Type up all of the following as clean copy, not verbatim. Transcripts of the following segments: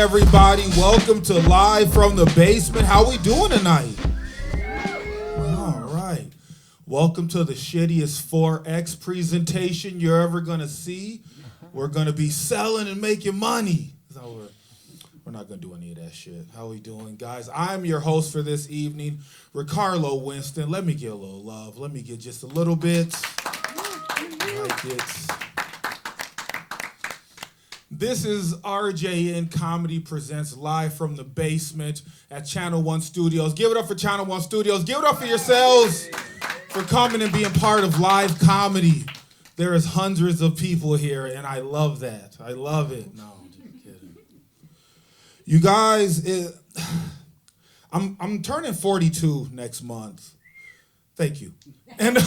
everybody? Welcome to Live from the Basement. How we doing tonight? All right. Welcome to the shittiest 4X presentation you're ever going to see. We're going to be selling and making money. So we're not going to do any of that shit. How we doing, guys? I'm your host for this evening, Ricardo Winston. Let me get a little love. Let me get just a little bit. Like it's... This is RJN Comedy presents Live from the Basement at Channel 1 Studios. Give it up for Channel 1 Studios. Give it up for yourselves for coming and being part of live comedy. There is hundreds of people here, and I love that. I love it. No, I'm just kidding. You guys, I'm turning 42 next month. Thank you. And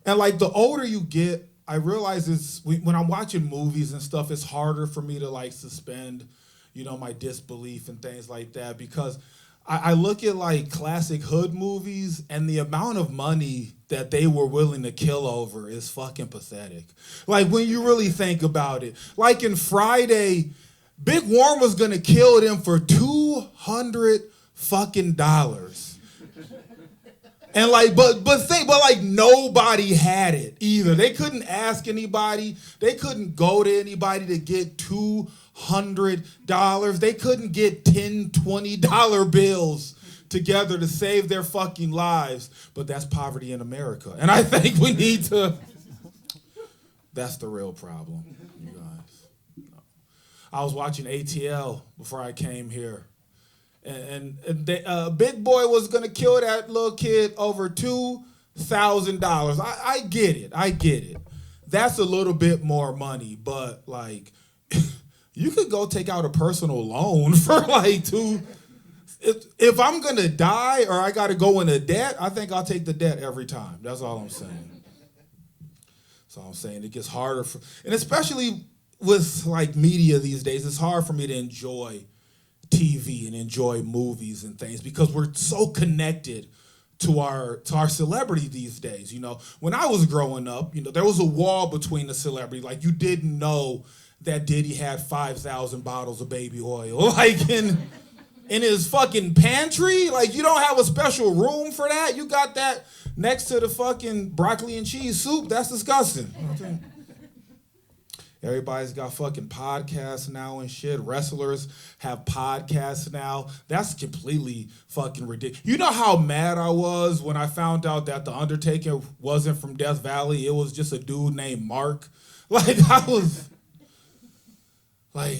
like the older you get, I realize when I'm watching movies and stuff, it's harder for me to like suspend, my disbelief and things like that, because I look at like classic hood movies and the amount of money that they were willing to kill over is fucking pathetic. Like when you really think about it, like in Friday, Big Worm was gonna kill them for $200 fucking dollars. And like, but nobody had it either. They couldn't ask anybody. They couldn't go to anybody to get $200. They couldn't get $10, $20 bills together to save their fucking lives. But that's poverty in America. And I think we need to, that's the real problem, you guys. I was watching ATL before I came here. And Big Boy was gonna kill that little kid over $2,000. I get it. That's a little bit more money, but like, you could go take out a personal loan for like if I'm gonna die or I gotta go into debt, I think I'll take the debt every time. That's all I'm saying. That's all I'm saying. It gets harder and especially with like media these days, it's hard for me to enjoy TV and enjoy movies and things because we're so connected to our celebrity these days. When I was growing up, there was a wall between the celebrity. Like you didn't know that Diddy had 5,000 bottles of baby oil like in his fucking pantry. Like you don't have a special room for that. You got that next to the fucking broccoli and cheese soup. That's disgusting. Everybody's got fucking podcasts now and shit. Wrestlers have podcasts now. That's completely fucking ridiculous. You know how mad I was when I found out that The Undertaker wasn't from Death Valley? It was just a dude named Mark. Like, I was like,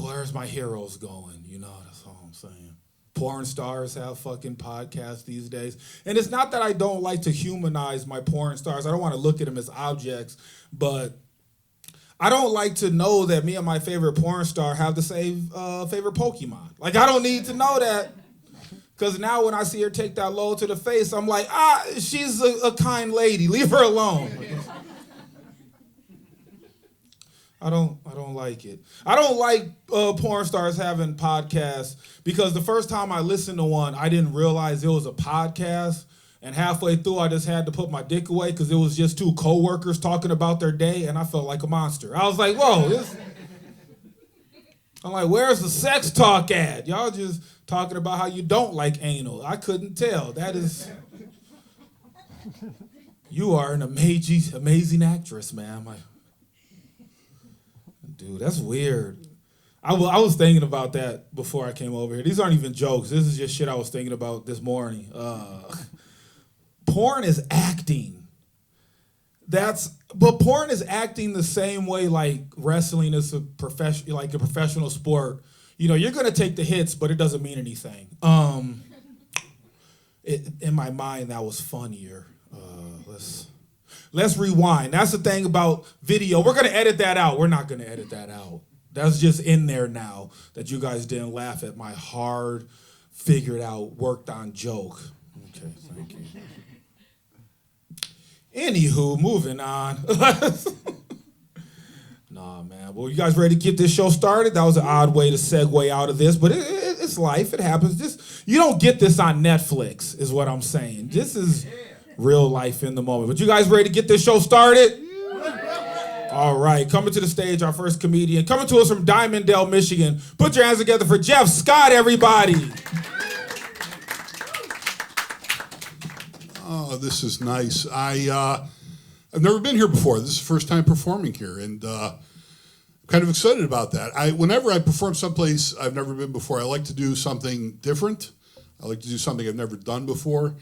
where's my heroes going? That's all I'm saying. Porn stars have fucking podcasts these days. And it's not that I don't like to humanize my porn stars. I don't want to look at them as objects, but I don't like to know that me and my favorite porn star have the same favorite Pokemon. Like, I don't need to know that. Because now when I see her take that load to the face, I'm like, she's a kind lady. Leave her alone. I don't like it. I don't like porn stars having podcasts because the first time I listened to one, I didn't realize it was a podcast. And halfway through, I just had to put my dick away because it was just two coworkers talking about their day, and I felt like a monster. I was like, whoa. I'm like, where's the sex talk at? Y'all just talking about how you don't like anal. I couldn't tell. That is... You are an amazing actress, man. I'm like, dude, that's weird. I was thinking about that before I came over here. These aren't even jokes. This is just shit I was thinking about this morning. Porn is acting. But porn is acting the same way like wrestling is a professional sport. You're gonna take the hits, but it doesn't mean anything. In my mind, that was funnier. Let's rewind. That's the thing about video. We're gonna edit that out. We're not gonna edit that out. That's just in there now that you guys didn't laugh at my hard, figured out, worked on joke. Okay, thank you. Anywho, moving on. Nah, man. Well, you guys ready to get this show started? That was an odd way to segue out of this, but it's life. It happens. You don't get this on Netflix, is what I'm saying. This is real life in the moment. But you guys ready to get this show started? All right, coming to the stage, our first comedian, coming to us from Diamonddale, Michigan. Put your hands together for Jeff Scott, everybody. Oh, this is nice. I've never been here before. This is the first time performing here, and I'm kind of excited about that. Whenever I perform someplace I've never been before, I like to do something different. I like to do something I've never done before.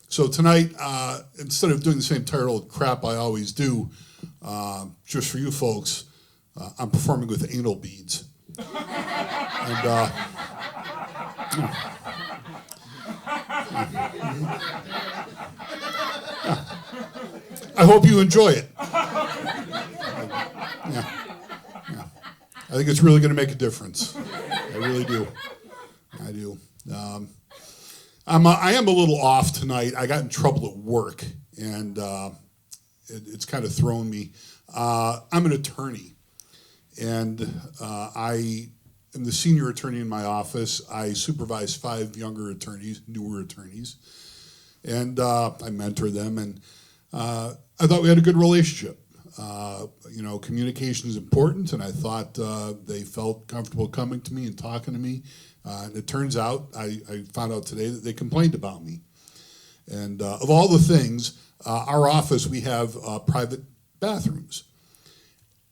So tonight, instead of doing the same tired crap I always do, just for you folks, I'm performing with anal beads. And I hope you enjoy it. Yeah. I think it's really going to make a difference. I really do. I do. I am a little off tonight. I got in trouble at work, and it's kind of thrown me. I'm an attorney, and I am the senior attorney in my office. I supervise 5 younger attorneys, newer attorneys, and I mentor them, and I thought we had a good relationship. Communication is important, and I thought they felt comfortable coming to me and talking to me. And it turns out, I found out today that they complained about me. And of all the things, our office, we have private bathrooms.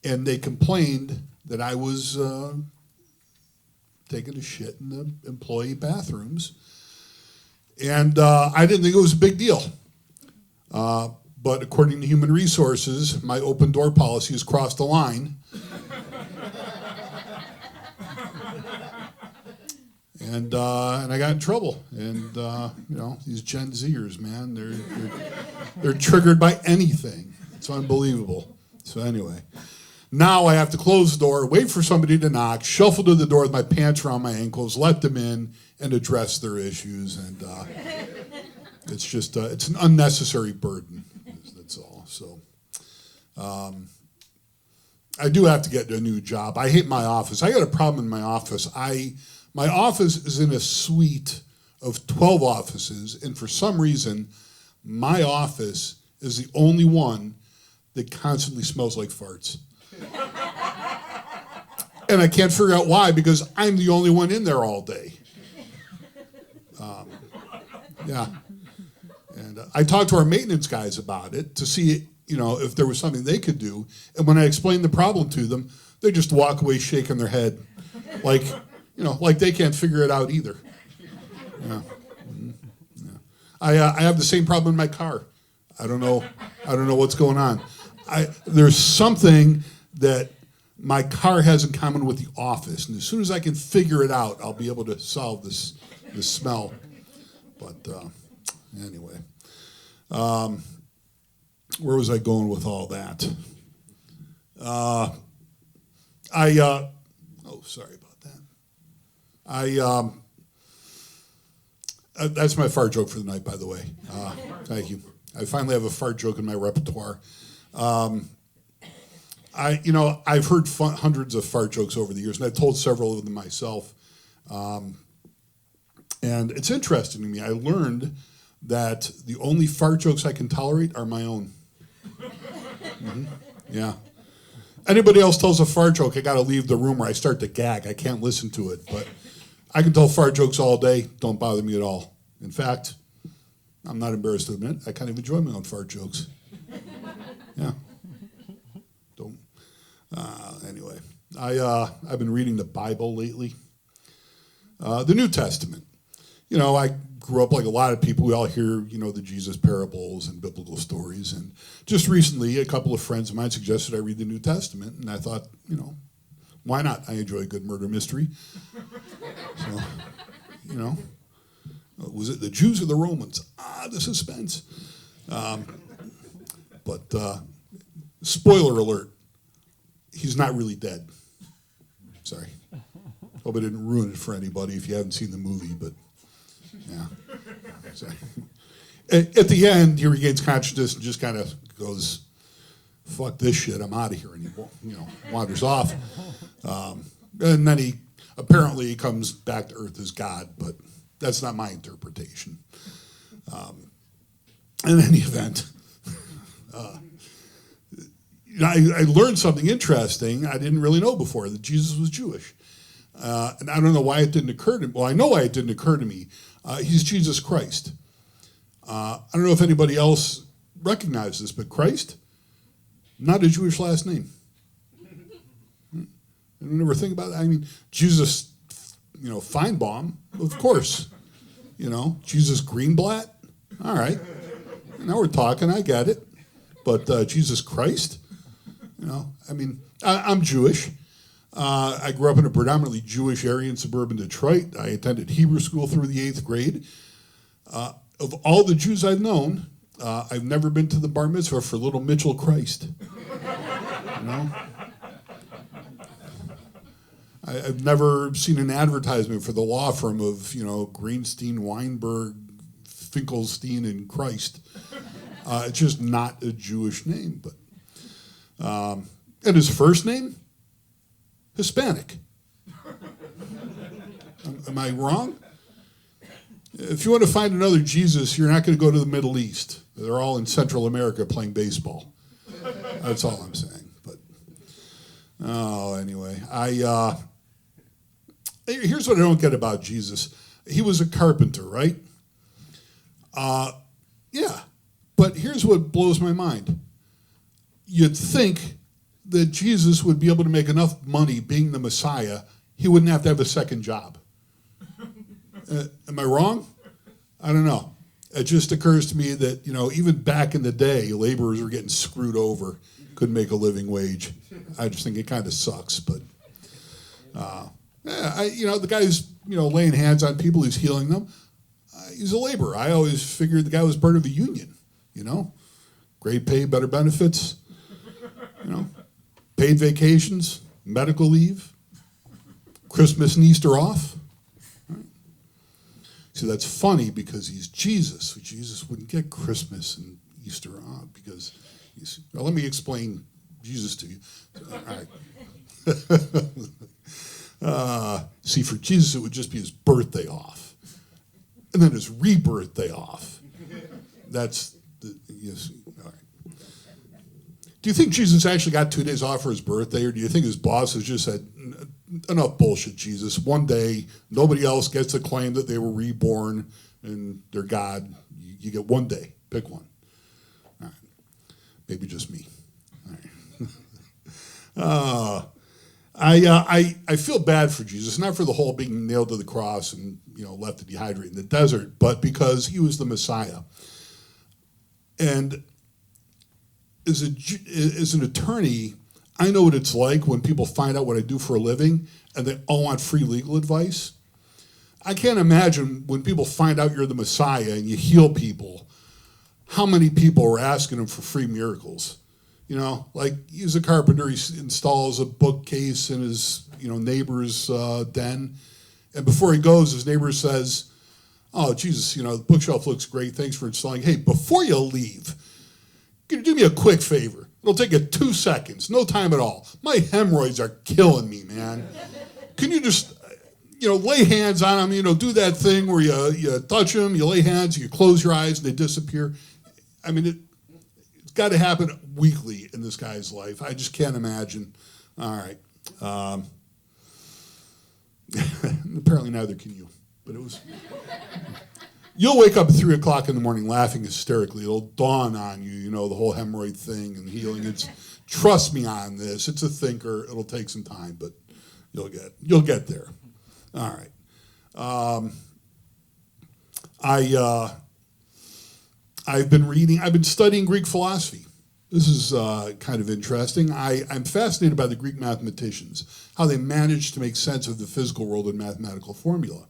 And they complained that I was taking a shit in the employee bathrooms. And I didn't think it was a big deal. But according to Human Resources, my open door policy has crossed the line. And I got in trouble. And these Gen Zers, man, they're triggered by anything. It's unbelievable. So anyway, now I have to close the door, wait for somebody to knock, shuffle to the door with my pants around my ankles, let them in, and address their issues. And it's just it's an unnecessary burden. That's all. So I do have to get a new job. I hate my office. I got a problem in my office. My office is in a suite of 12 offices, and for some reason, my office is the only one that constantly smells like farts. And I can't figure out why, because I'm the only one in there all day. Yeah. And I talked to our maintenance guys about it to see, if there was something they could do. And when I explained the problem to them, they just walk away shaking their head, like they can't figure it out either. Yeah. Yeah. I have the same problem in my car. I don't know what's going on. There's something that my car has in common with the office, and as soon as I can figure it out, I'll be able to solve this smell. But anyway, where was I going with all that? Sorry about that. That's my fart joke for the night, by the way. Thank you. I finally have a fart joke in my repertoire. I've heard hundreds of fart jokes over the years, and I've told several of them myself. And it's interesting to me. I learned that the only fart jokes I can tolerate are my own. Mm-hmm. Yeah. Anybody else tells a fart joke, I got to leave the room or I start to gag. I can't listen to it. But I can tell fart jokes all day. Don't bother me at all. In fact, I'm not embarrassed to admit, I kind of enjoy my own fart jokes. Yeah. Don't. Anyway, I've been reading the Bible lately. The New Testament. I grew up like a lot of people. We all hear, the Jesus parables and biblical stories. And just recently, a couple of friends of mine suggested I read the New Testament. And I thought, why not? I enjoy a good murder mystery. So, was it the Jews or the Romans? The suspense. But spoiler alert, he's not really dead. Sorry. Hope I didn't ruin it for anybody if you haven't seen the movie, but yeah. Sorry. At the end, he regains consciousness and just kind of goes, fuck this shit, I'm out of here, and he wanders off. And then he comes back to Earth as God, but that's not my interpretation. In any event, I learned something interesting I didn't really know before, that Jesus was Jewish. And I don't know why it didn't occur to me. Well, I know why it didn't occur to me. He's Jesus Christ. I don't know if anybody else recognizes this, but Christ, not a Jewish last name. I never think about that. I mean, Jesus, Feinbaum, of course. Jesus Greenblatt, all right. Now we're talking, I get it. But Jesus Christ, I'm Jewish. I grew up in a predominantly Jewish area in suburban Detroit. I attended Hebrew school through the 8th grade. Of all the Jews I've known, I've never been to the bar mitzvah for little Mitchell Christ. I've never seen an advertisement for the law firm of, Greenstein, Weinberg, Finkelstein, and Christ. It's just not a Jewish name. But and his first name? Hispanic. Am I wrong? If you want to find another Jesus, you're not going to go to the Middle East. They're all in Central America playing baseball. That's all I'm saying. But anyway, here's what I don't get about Jesus. He was a carpenter, right? Yeah. But here's what blows my mind. You'd think that Jesus would be able to make enough money being the Messiah, he wouldn't have to have a second job. Am I wrong? I don't know. It just occurs to me that, even back in the day, laborers were getting screwed over, couldn't make a living wage. I just think it kind of sucks. But, the guy who's, laying hands on people, who's healing them, he's a laborer. I always figured the guy was part of a union, Great pay, better benefits, paid vacations, medical leave, Christmas and Easter off. Right? See, that's funny because he's Jesus. Jesus wouldn't get Christmas and Easter off because let me explain Jesus to you. All right. See, for Jesus, it would just be his birthday off. And then his rebirth day off. That's yes. All right. Do you think Jesus actually got 2 days off for his birthday, or do you think his bosses just said, enough bullshit, Jesus. One day, nobody else gets to claim that they were reborn and they're God. You get 1 day. Pick one. All right. Maybe just me. All right. I feel bad for Jesus, not for the whole being nailed to the cross and left to dehydrate in the desert, but because he was the Messiah. And as an attorney, I know what it's like when people find out what I do for a living and they all want free legal advice. I can't imagine when people find out you're the Messiah and you heal people, how many people are asking him for free miracles. Like he's a carpenter, he installs a bookcase in his neighbor's den. And before he goes, his neighbor says, oh, Jesus, the bookshelf looks great. Thanks for installing. Hey, before you leave, can you do me a quick favor? It'll take you 2 seconds, no time at all. My hemorrhoids are killing me, man. Can you just, lay hands on them, do that thing where you touch them, you lay hands, you close your eyes, and they disappear. I mean, it's got to happen weekly in this guy's life. I just can't imagine. All right. Apparently neither can you, but it was... You'll wake up at 3 o'clock in the morning laughing hysterically. It'll dawn on you, the whole hemorrhoid thing and healing. Trust me on this. It's a thinker. It'll take some time, but you'll get there. All right. I've been studying Greek philosophy. This is kind of interesting. I'm fascinated by the Greek mathematicians, how they managed to make sense of the physical world in mathematical formula.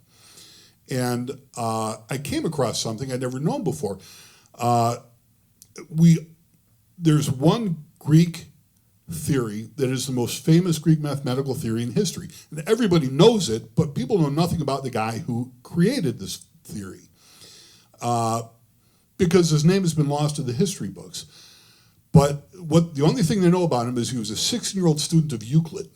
And I came across something I'd never known before. There's one Greek theory that is the most famous Greek mathematical theory in history. And everybody knows it, but people know nothing about the guy who created this theory. Because his name has been lost to the history books. But the only thing they know about him is he was a 16-year-old student of Euclid.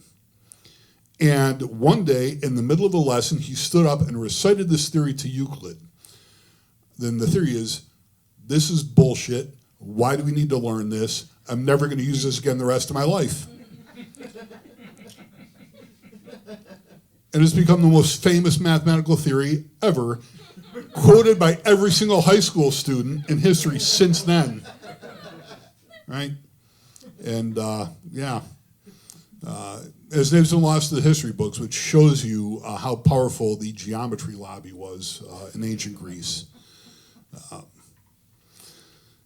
And one day, in the middle of a lesson, he stood up and recited this theory to Euclid. Then the theory is, this is bullshit. Why do we need to learn this? I'm never going to use this again the rest of my life. And it's become the most famous mathematical theory ever, quoted by every single high school student in history since then. Right? And his name's been lost to the history books, which shows you how powerful the geometry lobby was in ancient Greece.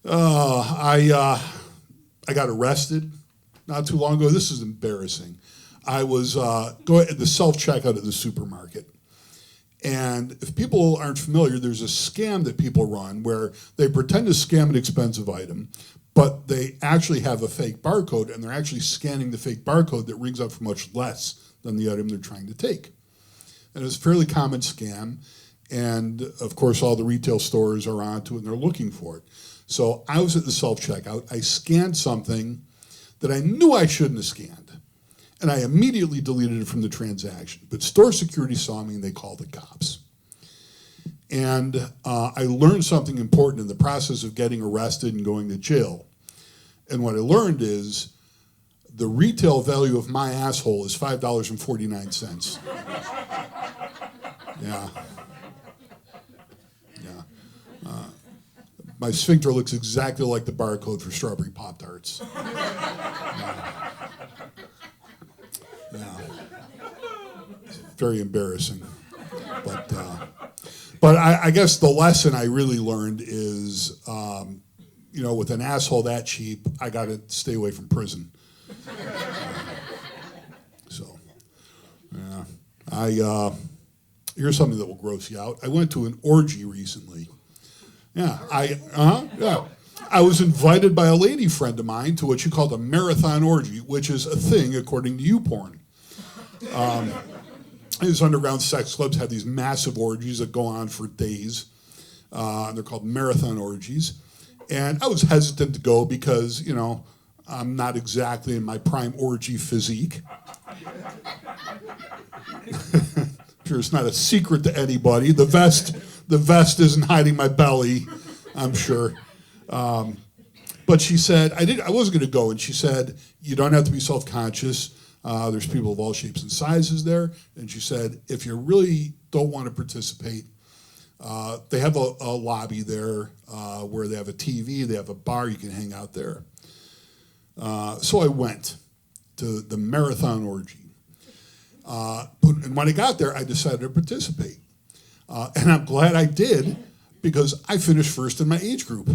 I got arrested not too long ago. This is embarrassing. I was going at the self-checkout at the supermarket. And if people aren't familiar, there's a scam that people run where they pretend to scam an expensive item, but they actually have a fake barcode, and they're actually scanning the fake barcode that rings up for much less than the item they're trying to take. And it's a fairly common scam, and of course all the retail stores are onto it and they're looking for it. So I was at the self-checkout, I scanned something that I knew I shouldn't have scanned. And I immediately deleted it from the transaction. But store security saw me and they called the cops. And I learned something important in the process of getting arrested and going to jail. And what I learned is the retail value of my asshole is $5.49. Yeah. My sphincter looks exactly like the barcode for strawberry Pop-Tarts. Yeah. Very embarrassing. But I guess the lesson I really learned is, with an asshole that cheap, I got to stay away from prison. Here's something that will gross you out. I went to an orgy recently. I was invited by a lady friend of mine to what she called a marathon orgy, which is a thing according to YouPorn. These underground sex clubs have these massive orgies that go on for days. They're called marathon orgies. And I was hesitant to go because, I'm not exactly in my prime orgy physique. I'm sure it's not a secret to anybody. The vest isn't hiding my belly, I'm sure. But she said, I wasn't going to go, and she said, you don't have to be self-conscious. There's people of all shapes and sizes there. And she said, if you really don't want to participate, they have a lobby there where they have a TV, they have a bar, you can hang out there. So I went to the marathon orgy. And when I got there, I decided to participate. And I'm glad I did, because I finished first in my age group.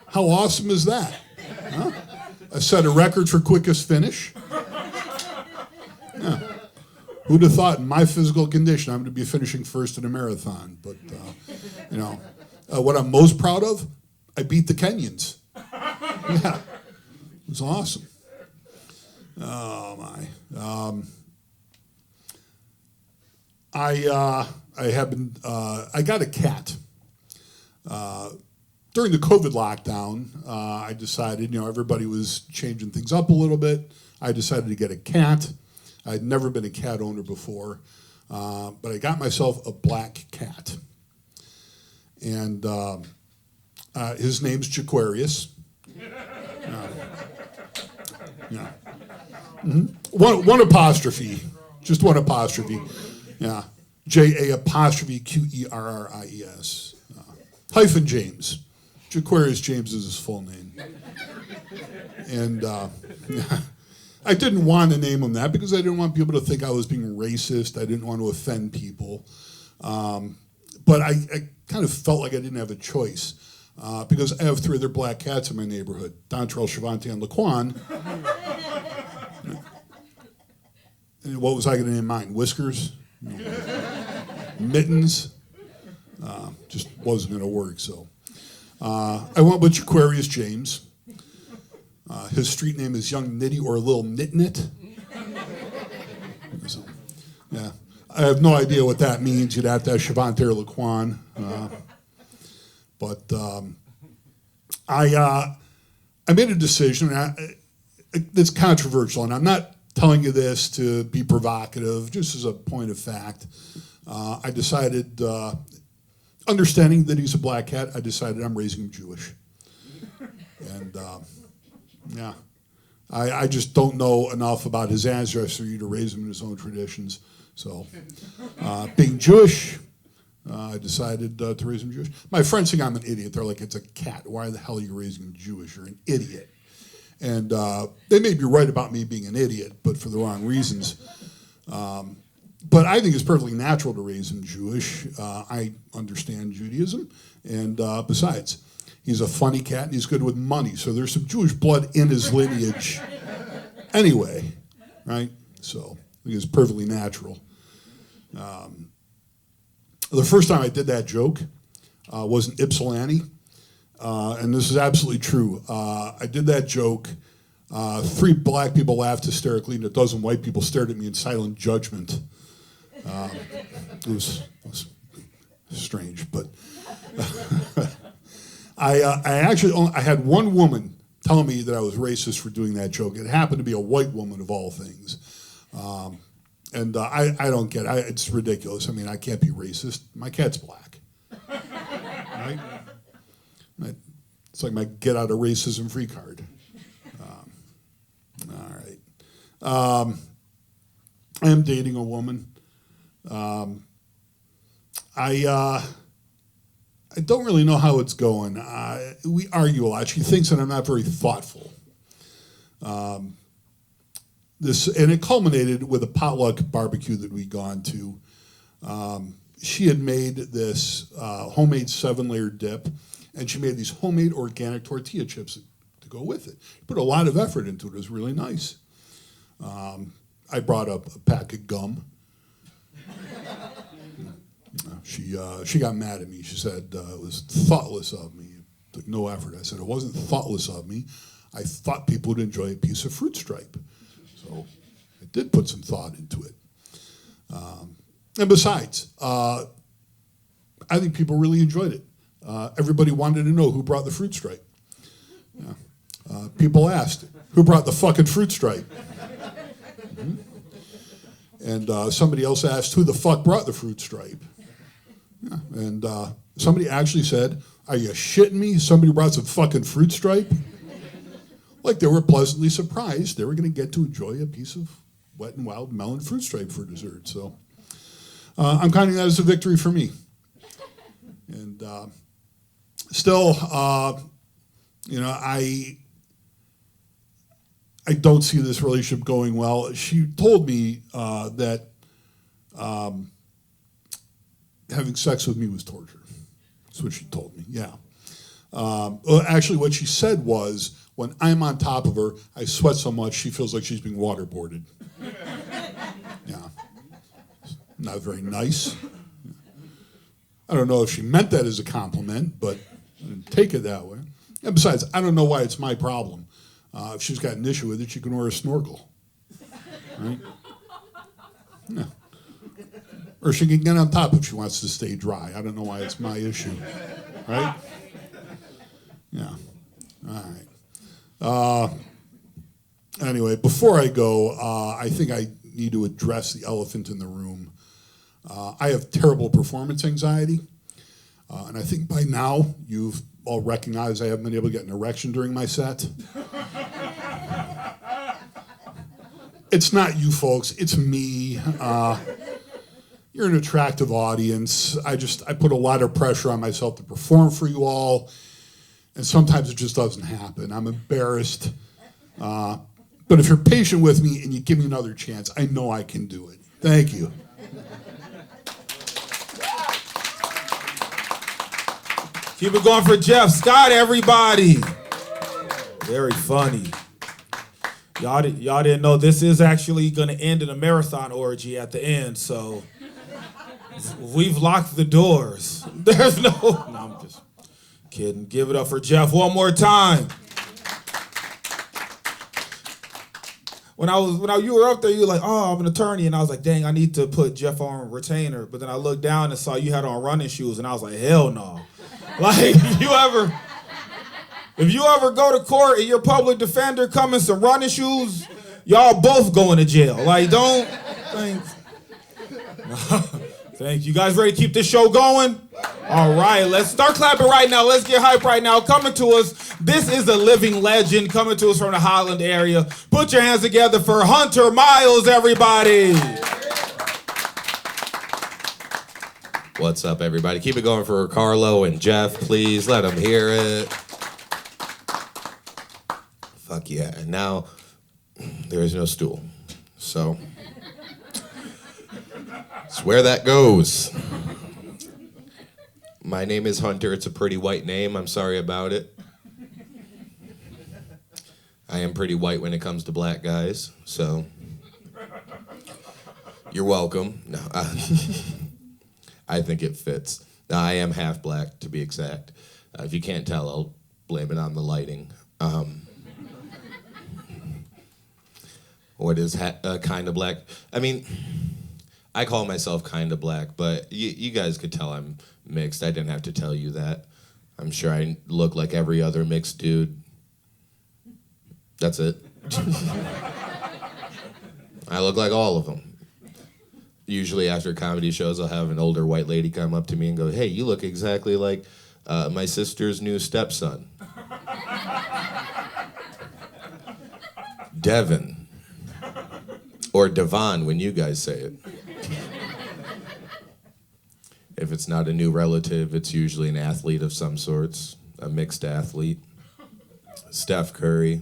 How awesome is that? Huh? I set a record for quickest finish. Yeah. Who'd have thought in my physical condition I'm going to be finishing first in a marathon? But, what I'm most proud of, I beat the Kenyans. Yeah, it was awesome. Oh, my. I got a cat. During the COVID lockdown, I decided, everybody was changing things up a little bit. I decided to get a cat. I'd never been a cat owner before, but I got myself a black cat. And his name's Jaquarius. Yeah. Mm-hmm. One apostrophe, just one apostrophe. Yeah, J-A''Querries. Hyphen James. Jaquarius James is his full name. And I didn't want to name him that because I didn't want people to think I was being racist. I didn't want to offend people. But I kind of felt like I didn't have a choice because I have 3 other black cats in my neighborhood, Dontrell, Shavante, and Laquan. And what was I going to name mine? Whiskers? Mittens? Just wasn't going to work, so. I went with Jaquarius James. His street name is Young Nitty or Lil Nit. So, yeah. I have no idea what that means. You'd have to have Shavante or Laquan. But I made a decision. It's controversial, and I'm not telling you this to be provocative, just as a point of fact. I decided understanding that he's a black cat, I decided I'm raising him Jewish. And yeah, I just don't know enough about his ancestry to raise him in his own traditions. So being Jewish, I decided to raise him Jewish. My friends think I'm an idiot. They're like, it's a cat. Why the hell are you raising him Jewish? You're an idiot. And they may be right about me being an idiot, but for the wrong reasons. But I think it's perfectly natural to raise him Jewish. I understand Judaism. And besides, he's a funny cat and he's good with money. So there's some Jewish blood in his lineage anyway, right? So I think it's perfectly natural. The first time I did that joke was in Ypsilanti. And this is absolutely true. I did that joke. 3 black people laughed hysterically, and a dozen white people stared at me in silent judgment. It was strange, but I had one woman tell me that I was racist for doing that joke. It happened to be a white woman of all things. And I don't get it. It's ridiculous. I mean, I can't be racist. My cat's black. Right? It's like my get out of racism free card. All right. I am dating a woman. I don't really know how it's going. We argue a lot. She thinks that I'm not very thoughtful. And it culminated with a potluck barbecue that we'd gone to. She had made this homemade 7-layer dip, and she made these homemade organic tortilla chips to go with it. She put a lot of effort into it. It was really nice. I brought up a pack of gum. She got mad at me. She said it was thoughtless of me. It took no effort. I said it wasn't thoughtless of me. I thought people would enjoy a piece of fruit stripe. So I did put some thought into it. And besides, I think people really enjoyed it. Everybody wanted to know who brought the fruit stripe. Yeah. People asked, who brought the fucking fruit stripe? Mm-hmm. And somebody else asked, who the fuck brought the fruit stripe? Yeah. And somebody actually said, are you shitting me? Somebody brought some fucking fruit stripe? Like they were pleasantly surprised they were going to get to enjoy a piece of wet and wild melon fruit stripe for dessert. So I'm counting that as a victory for me. And still, I don't see this relationship going well. She told me that having sex with me was torture. That's what she told me, yeah. Well, actually, what she said was, when I'm on top of her, I sweat so much she feels like she's being waterboarded. Yeah. Not very nice. I don't know if she meant that as a compliment, but I didn't take it that way. And besides, I don't know why it's my problem. If she's got an issue with it, she can wear a snorkel. Right? Yeah. Or she can get on top if she wants to stay dry. I don't know why it's my issue. Right? Yeah. All right. Anyway, before I go, I think I need to address the elephant in the room. I have terrible performance anxiety. And I think by now you've all recognized I haven't been able to get an erection during my set. It's not you folks, it's me. You're an attractive audience. I put a lot of pressure on myself to perform for you all. And sometimes it just doesn't happen. I'm embarrassed. But if you're patient with me and you give me another chance, I know I can do it. Thank you. Keep it going for Jeff Scott, everybody. Very funny. Y'all didn't know this is actually going to end in a marathon orgy at the end, so we've locked the doors. There's no, I'm just kidding. Give it up for Jeff one more time. When you were up there, you were like, oh, I'm an attorney. And I was like, dang, I need to put Jeff on retainer. But then I looked down and saw you had on running shoes. And I was like, hell no. Like, if you ever go to court and your public defender come in some running shoes, y'all both going to jail. Like, don't think. Thank you. Guys ready to keep this show going? All right, let's start clapping right now. Let's get hype right now. Coming to us, this is a living legend coming to us from the Highland area. Put your hands together for Hunter Miles, everybody. What's up, everybody? Keep it going for Carlo and Jeff, please. Let them hear it. Fuck yeah. And now, there is no stool. So, it's where that goes. My name is Hunter. It's a pretty white name. I'm sorry about it. I am pretty white when it comes to black guys, so you're welcome. No, I think it fits. Now, I am half black, to be exact. If you can't tell, I'll blame it on the lighting. What is kind of black? I mean, I call myself kind of black, but you guys could tell I'm mixed. I didn't have to tell you that. I'm sure I look like every other mixed dude. That's it. I look like all of them. Usually after comedy shows, I'll have an older white lady come up to me and go, "Hey, you look exactly like my sister's new stepson." Devin. Or Devon when you guys say it. If it's not a new relative, it's usually an athlete of some sorts, a mixed athlete. Steph Curry,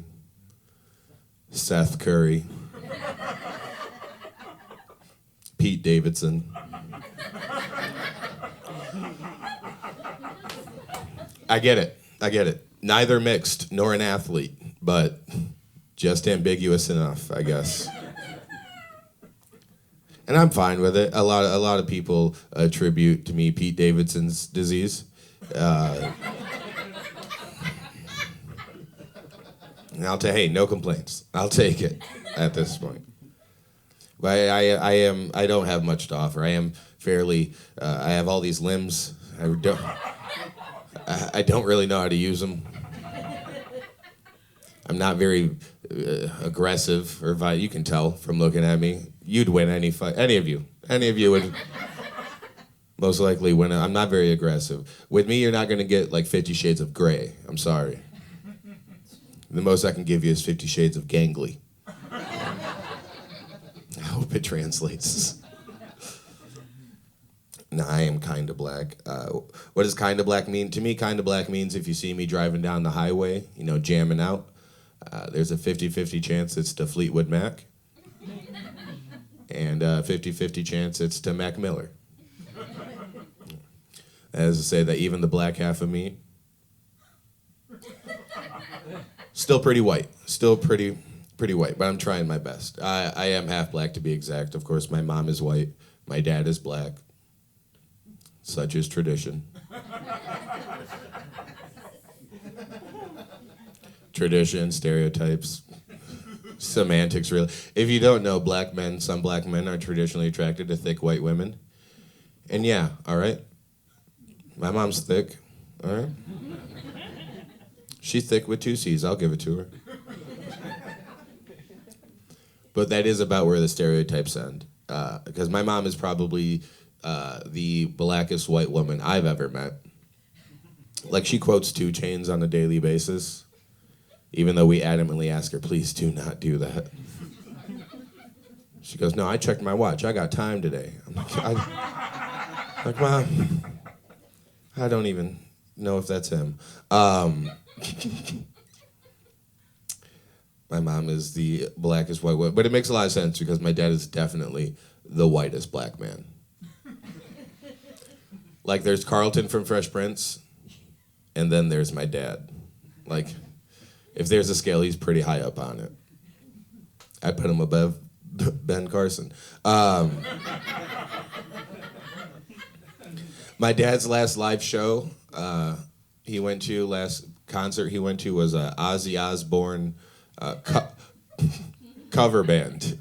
Seth Curry, Pete Davidson. I get it. Neither mixed nor an athlete, but just ambiguous enough, I guess. And I'm fine with it. A lot of people attribute to me Pete Davidson's disease. And hey, no complaints. I'll take it at this point. But I don't have much to offer. I am fairly, I have all these limbs. I don't really know how to use them. I'm not very aggressive or violent. You can tell from looking at me. You'd win any fight. Any of you would most likely win. I'm not very aggressive. With me, you're not going to get like 50 Shades of Grey. I'm sorry. The most I can give you is 50 Shades of Gangly. I hope it translates. No, I am kind of black. What does kind of black mean? To me, kind of black means if you see me driving down the highway, jamming out, there's a 50-50 chance it's to Fleetwood Mac. And a 50-50 chance it's to Mac Miller. As to say that even the black half of me, still pretty white. Still pretty white, but I'm trying my best. I am half black to be exact. Of course, my mom is white. My dad is black. Such is tradition. Tradition, stereotypes, semantics, really. If you don't know, some black men are traditionally attracted to thick white women. And yeah, all right? My mom's thick, all right? She's thick with 2 C's, I'll give it to her. But that is about where the stereotypes end. Because my mom is probably the blackest white woman I've ever met. Like, she quotes 2 Chainz on a daily basis, even though we adamantly ask her, please do not do that. She goes, no, I checked my watch. I got time today. I'm like, Mom, I don't even know if that's him. My mom is the blackest white woman. But it makes a lot of sense because my dad is definitely the whitest black man. Like, there's Carlton from Fresh Prince, and then there's my dad. Like, if there's a scale, he's pretty high up on it. I put him above Ben Carson. My dad's last live show, last concert he went to was a Ozzy Osbourne cover band.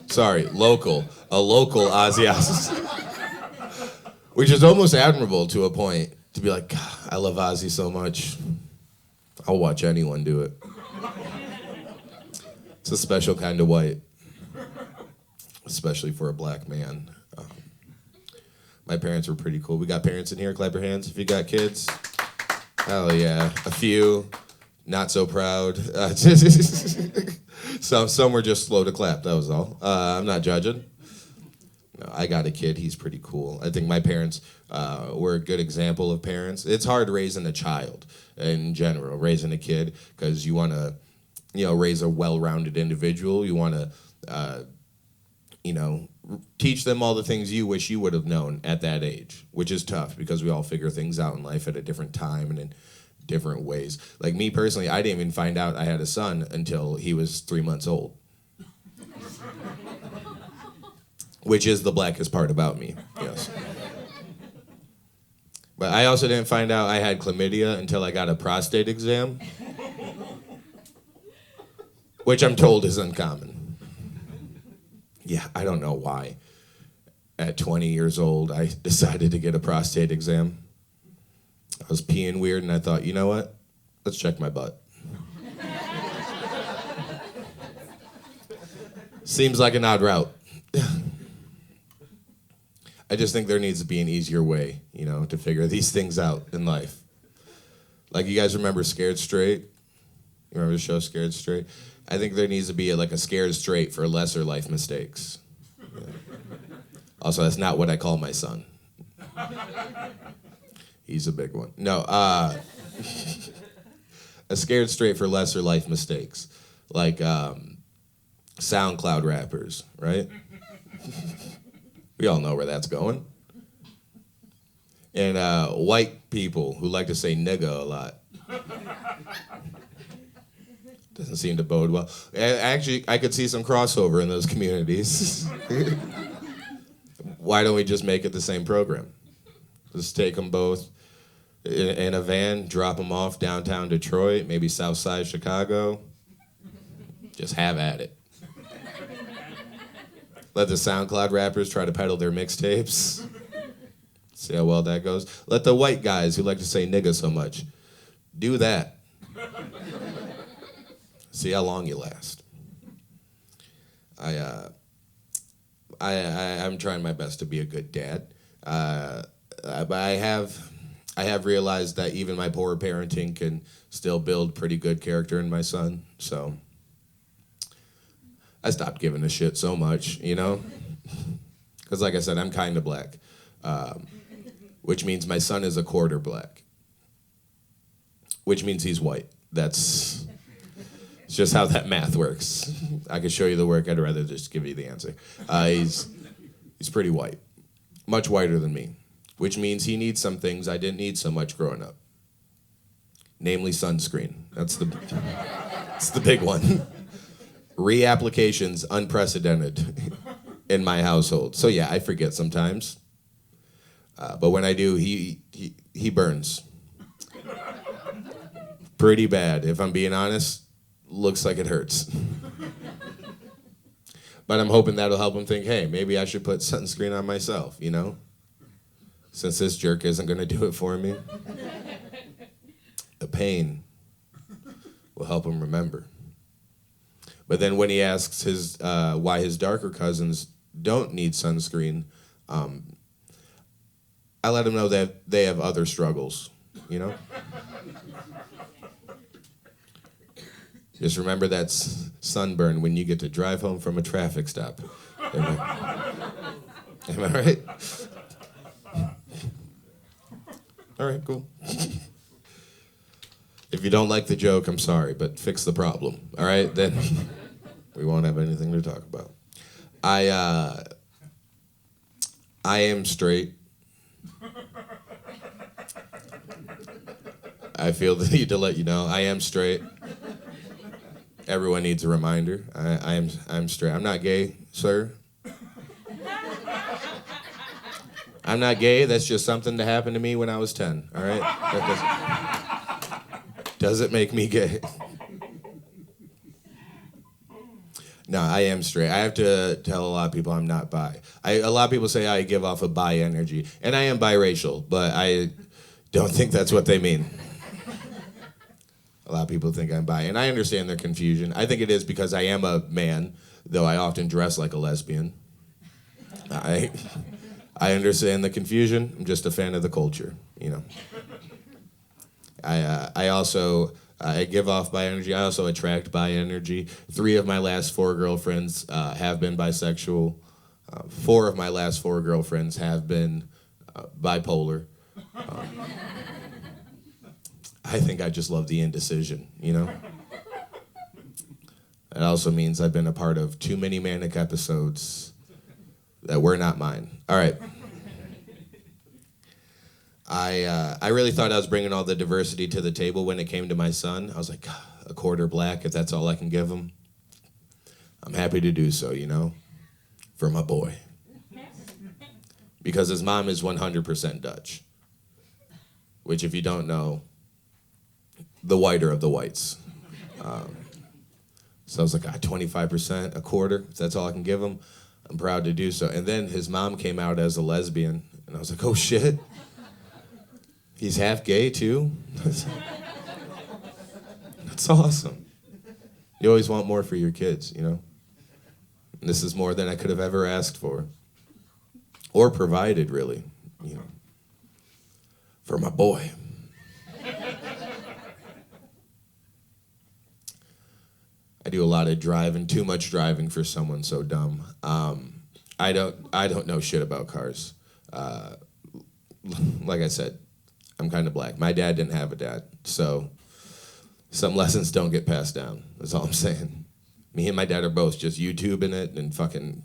Sorry, a local Ozzy Osbourne. Which is almost admirable to a point, to be like, God, I love Ozzy so much. I'll watch anyone do it. It's a special kind of white. especially for a black man. My parents were pretty cool. We got parents in here. Clap your hands if you got kids. Hell yeah. A few, not so proud. Some were just slow to clap, that was all. I'm not judging. No, I got a kid, he's pretty cool. I think my parents were a good example of parents. It's hard raising a child in general, raising a kid, because you want to, raise a well-rounded individual. You want to, teach them all the things you wish you would have known at that age, which is tough because we all figure things out in life at a different time and in different ways. Like me personally, I didn't even find out I had a son until he was 3 months old. Which is the blackest part about me, yes. But I also didn't find out I had chlamydia until I got a prostate exam, which I'm told is uncommon. Yeah, I don't know why. At 20 years old, I decided to get a prostate exam. I was peeing weird, and I thought, you know what? Let's check my butt. Seems like an odd route. I just think there needs to be an easier way, to figure these things out in life. Like, you guys remember Scared Straight? You remember the show Scared Straight? I think there needs to be a Scared Straight for lesser life mistakes. Yeah. Also, that's not what I call my son. He's a big one. No, a Scared Straight for lesser life mistakes. Like SoundCloud rappers, right? We all know where that's going. And white people who like to say nigga a lot. Doesn't seem to bode well. Actually, I could see some crossover in those communities. Why don't we just make it the same program? Just take them both in a van, drop them off downtown Detroit, maybe South Side Chicago. Just have at it. Let the SoundCloud rappers try to peddle their mixtapes. See how well that goes. Let the white guys who like to say nigga so much do that. See how long you last. I'm trying my best to be a good dad, but I have realized that even my poor parenting can still build pretty good character in my son. So I stopped giving a shit so much, because like I said, I'm kind of black, which means my son is a quarter black, which means he's white. It's just how that math works. I could show you the work. I'd rather just give you the answer. He's pretty white, much whiter than me, which means he needs some things I didn't need so much growing up, namely sunscreen. That's the big one. Reapplications unprecedented in my household. So yeah, I forget sometimes, but when I do, he burns pretty bad. If I'm being honest. Looks like it hurts. But I'm hoping that'll help him think, hey, maybe I should put sunscreen on myself, Since this jerk isn't going to do it for me. The pain will help him remember. But then when he asks why his darker cousins don't need sunscreen, I let him know that they have other struggles, Just remember that sunburn when you get to drive home from a traffic stop. Am I right? All right, cool. If you don't like the joke, I'm sorry, but fix the problem. All right, then we won't have anything to talk about. I am straight. I feel the need to let you know I am straight. Everyone needs a reminder. I'm straight. I'm not gay, sir. I'm not gay. That's just something that happened to me when I was 10. All right. That doesn't make me gay. No, I am straight. I have to tell a lot of people I'm not bi. A lot of people say I give off a bi energy, and I am biracial, but I don't think that's what they mean. A lot of people think I'm bi, and I understand their confusion. I think it is because I am a man, though I often dress like a lesbian. I understand the confusion. I'm just a fan of the culture, you know. I also I give off bi energy. I also attract bi energy. 3 of my last 4 girlfriends have been bisexual. 4 of my last 4 girlfriends have been bipolar. I think I just love the indecision, you know? It also means I've been a part of too many manic episodes that were not mine. All right. I really thought I was bringing all the diversity to the table when it came to my son. I was like, a quarter black, if that's all I can give him, I'm happy to do so, you know, for my boy. Because his mom is 100% Dutch, which if you don't know, the whiter of the whites. So I was like, 25%, a quarter, if that's all I can give him, I'm proud to do so. And then his mom came out as a lesbian, and I was like, oh shit. He's half gay too? That's awesome. You always want more for your kids, you know? And this is more than I could have ever asked for. Or provided, really, you know, for my boy. I do a lot of driving, too much driving for someone so dumb. I don't know shit about cars. Like I said, I'm kind of black. My dad didn't have a dad, so some lessons don't get passed down. That's all I'm saying. Me and my dad are both just YouTubing it and fucking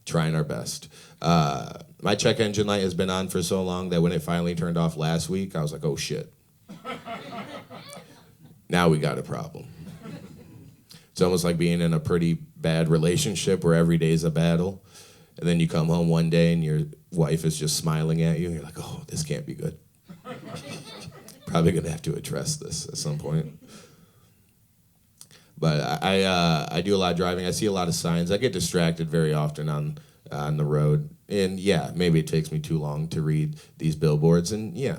trying our best. My check engine light has been on for so long that when it finally turned off last week, I was like, oh shit. Now we got a problem. It's almost like being in a pretty bad relationship where every day is a battle. And then you come home one day and your wife is just smiling at you. And you're like, oh, this can't be good. Probably going to have to address this at some point. But I do a lot of driving. I see a lot of signs. I get distracted very often on the road. And yeah, maybe it takes me too long to read these billboards. And yeah,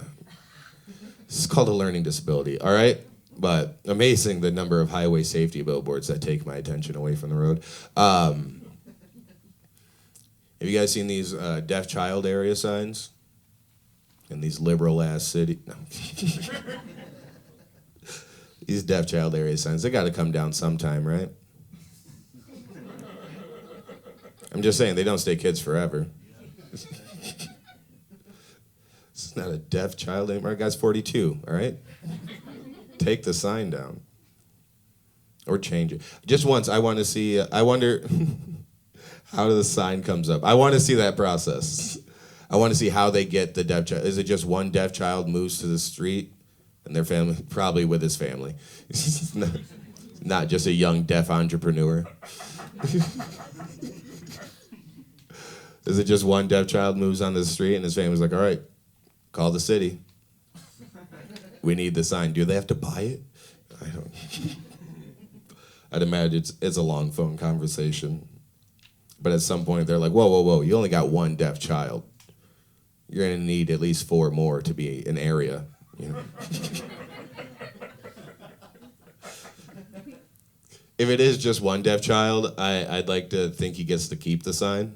it's called a learning disability, all right? But amazing the number of highway safety billboards that take my attention away from the road. Have you guys seen these deaf child area signs? In these liberal-ass cities? No. These deaf child area signs, they got to come down sometime, right? I'm just saying, they don't stay kids forever. It's not a deaf child anymore. That guy's 42, all right? Take the sign down. Or change it. Just once, I want to see, I wonder how the sign comes up. I want to see that process. I want to see how they get the deaf child. Is it just one deaf child moves to the street and their family, probably with his family. Not just a young deaf entrepreneur. Is it just one deaf child moves on the street and his family's like, all right, call the city. We need the sign. Do they have to buy it? I don't. I'd imagine it's a long phone conversation. But at some point they're like, whoa, whoa, whoa, you only got one deaf child. You're gonna need at least 4 more to be an area, you know. If it is just one deaf child, I'd like to think he gets to keep the sign.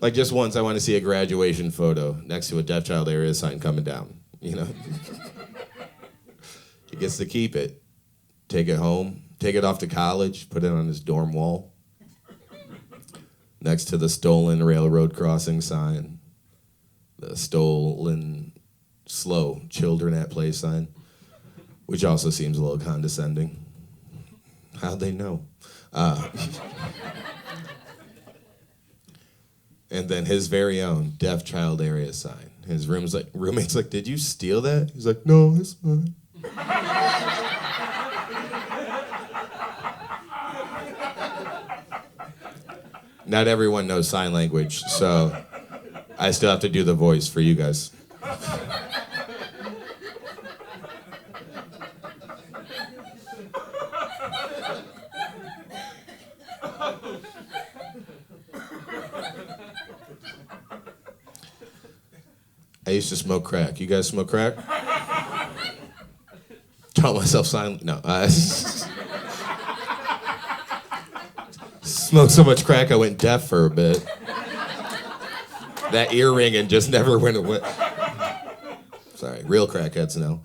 Like just once, I want to see a graduation photo next to a deaf child area sign coming down, you know. He gets to keep it, take it home, take it off to college, put it on his dorm wall, next to the stolen railroad crossing sign, the stolen slow children at play sign, which also seems a little condescending. How'd they know? And then his very own deaf child area sign. His roommate's like, did you steal that? He's like, no, it's mine. Not everyone knows sign language, so I still have to do the voice for you guys. I used to smoke crack. You guys smoke crack? Taught myself sign. No. Smoked so much crack I went deaf for a bit. that earring and just never went away. Sorry, real crackheads know.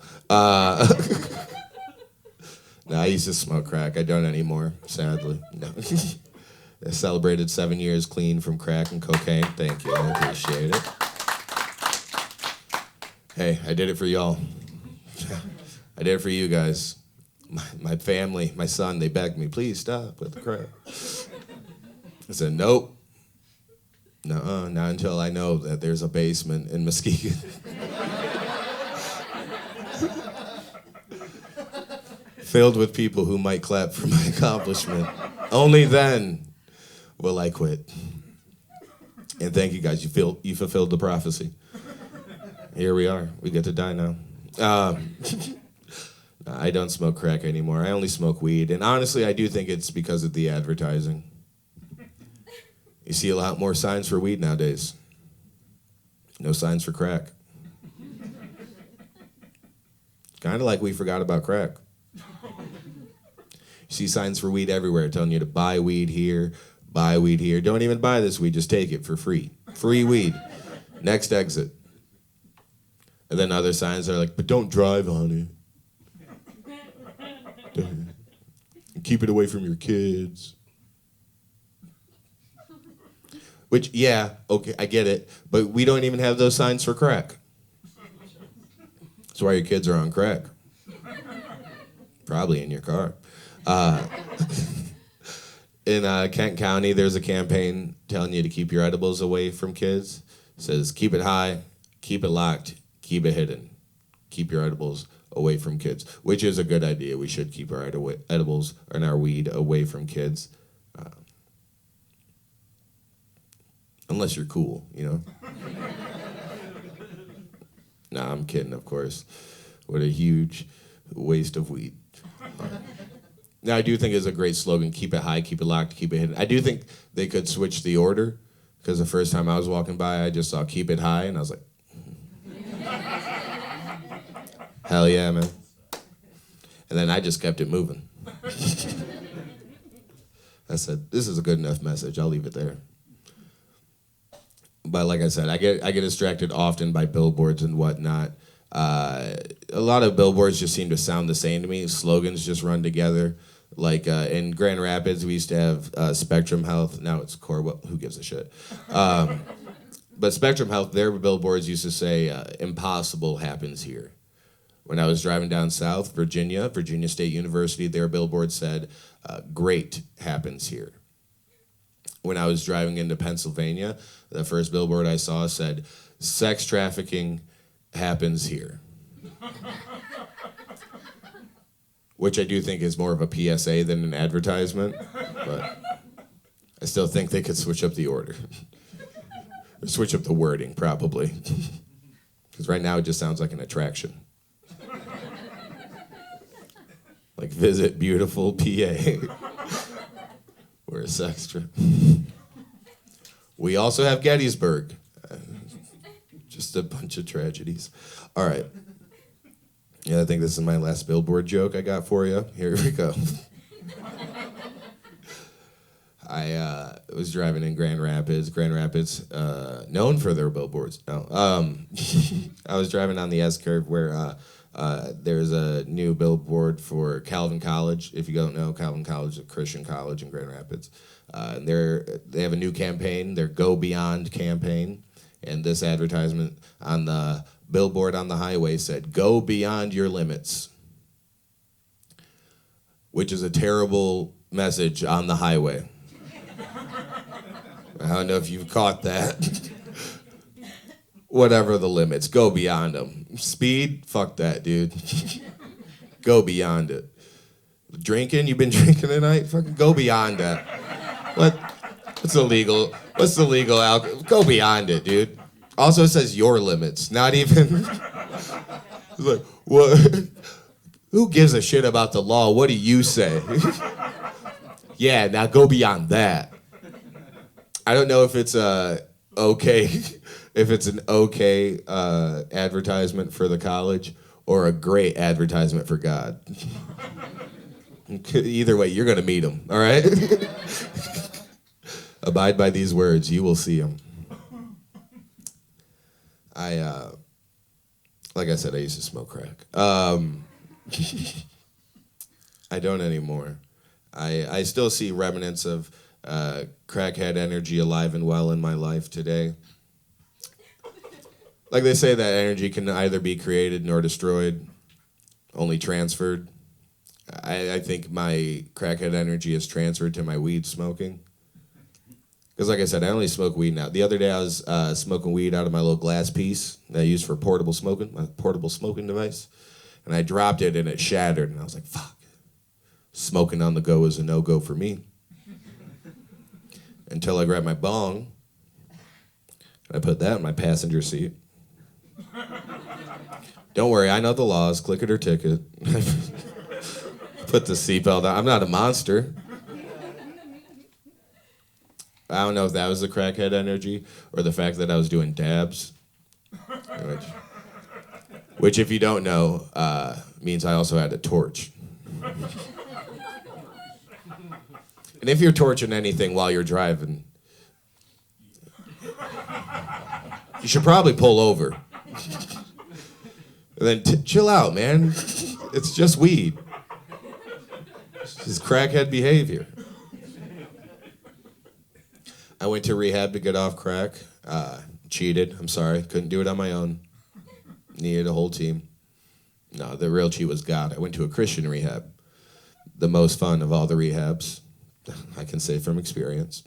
No, I used to smoke crack. I don't anymore, sadly. No. I celebrated 7 years clean from crack and cocaine. Thank you, I appreciate it. Hey, I did it for y'all. I did it for you guys. My family, my son, they begged me, please stop with the crack. I said, nope. No, not until I know that there's a basement in Muskegon. Filled with people who might clap for my accomplishment. Only then will I quit. And thank you guys, you fulfilled the prophecy. Here we are, we get to die now. I don't smoke crack anymore, I only smoke weed. And honestly, I do think it's because of the advertising. You see a lot more signs for weed nowadays. No signs for crack. Kind of like we forgot about crack. You see signs for weed everywhere telling you to buy weed here, buy weed here. Don't even buy this weed, just take it for free. Free weed. Next exit. And then other signs are like, but don't drive on it. Keep it away from your kids. Which, yeah, okay, I get it, but we don't even have those signs for crack. That's why your kids are on crack. Probably in your car. In Kent County, there's a campaign telling you to keep your edibles away from kids. It says, keep it high, keep it locked, keep it hidden. Keep your edibles away from kids, which is a good idea. We should keep our edibles and our weed away from kids. Unless you're cool, you know? Nah, I'm kidding, of course. What a huge waste of weed. Now, I do think it's a great slogan, keep it high, keep it locked, keep it hidden. I do think they could switch the order, because the first time I was walking by, I just saw keep it high, and I was like, hell yeah, man. And then I just kept it moving. I said, this is a good enough message, I'll leave it there. But like I said, I get distracted often by billboards and whatnot. A lot of billboards just seem to sound the same to me. Slogans just run together. Like in Grand Rapids, we used to have Spectrum Health. Now it's Core. Well, who gives a shit? But Spectrum Health, their billboards used to say, impossible happens here. When I was driving down south, Virginia State University, their billboard said, great happens here. When I was driving into Pennsylvania, the first billboard I saw said, sex trafficking happens here. Which I do think is more of a PSA than an advertisement, but I still think they could switch up the order. Or switch up the wording, probably. Because right now it just sounds like an attraction. Like, visit beautiful PA. We're a sex trip. We also have Gettysburg. Just a bunch of tragedies. All right. Yeah, I think this is my last billboard joke I got for you. Here we go. I was driving in Grand Rapids. Known for their billboards. No. I was driving on the S-curve where there's a new billboard for Calvin College. If you don't know, Calvin College is a Christian college in Grand Rapids. And they have a new campaign, their Go Beyond campaign. And this advertisement on the billboard on the highway said, go beyond your limits. Which is a terrible message on the highway. I don't know if you've caught that. Whatever the limits, go beyond them. Speed, fuck that, dude. Go beyond it. Drinking, you've been drinking tonight? Fucking go beyond that. What's illegal? What's the legal alcohol? Go beyond it, dude. Also, it says your limits, not even. It's like, what? Who gives a shit about the law? What do you say? Yeah, now go beyond that. I don't know if it's okay, if it's an okay advertisement for the college or a great advertisement for God. Either way, you're gonna meet him. All right. Abide by these words, you will see him. like I said, I used to smoke crack. I don't anymore. I still see remnants of crackhead energy alive and well in my life today. Like they say that energy can neither be created nor destroyed, only transferred. I think my crackhead energy is transferred to my weed smoking. Because like I said, I only smoke weed now. The other day I was smoking weed out of my little glass piece that I use for portable smoking, my portable smoking device. And I dropped it and it shattered. And I was like, fuck. Smoking on the go is a no-go for me. Until I grabbed my bong. And I put that in my passenger seat. Don't worry, I know the laws. Click it or ticket. Put the seatbelt on. I'm not a monster. I don't know if that was the crackhead energy or the fact that I was doing dabs. Which if you don't know, means I also had a torch. And if you're torching anything while you're driving, you should probably pull over. And then chill out, man. It's just weed. It's just crackhead behavior. I went to rehab to get off crack. Cheated. I'm sorry. Couldn't do it on my own. Needed a whole team. No, the real cheat was God. I went to a Christian rehab. The most fun of all the rehabs. I can say from experience.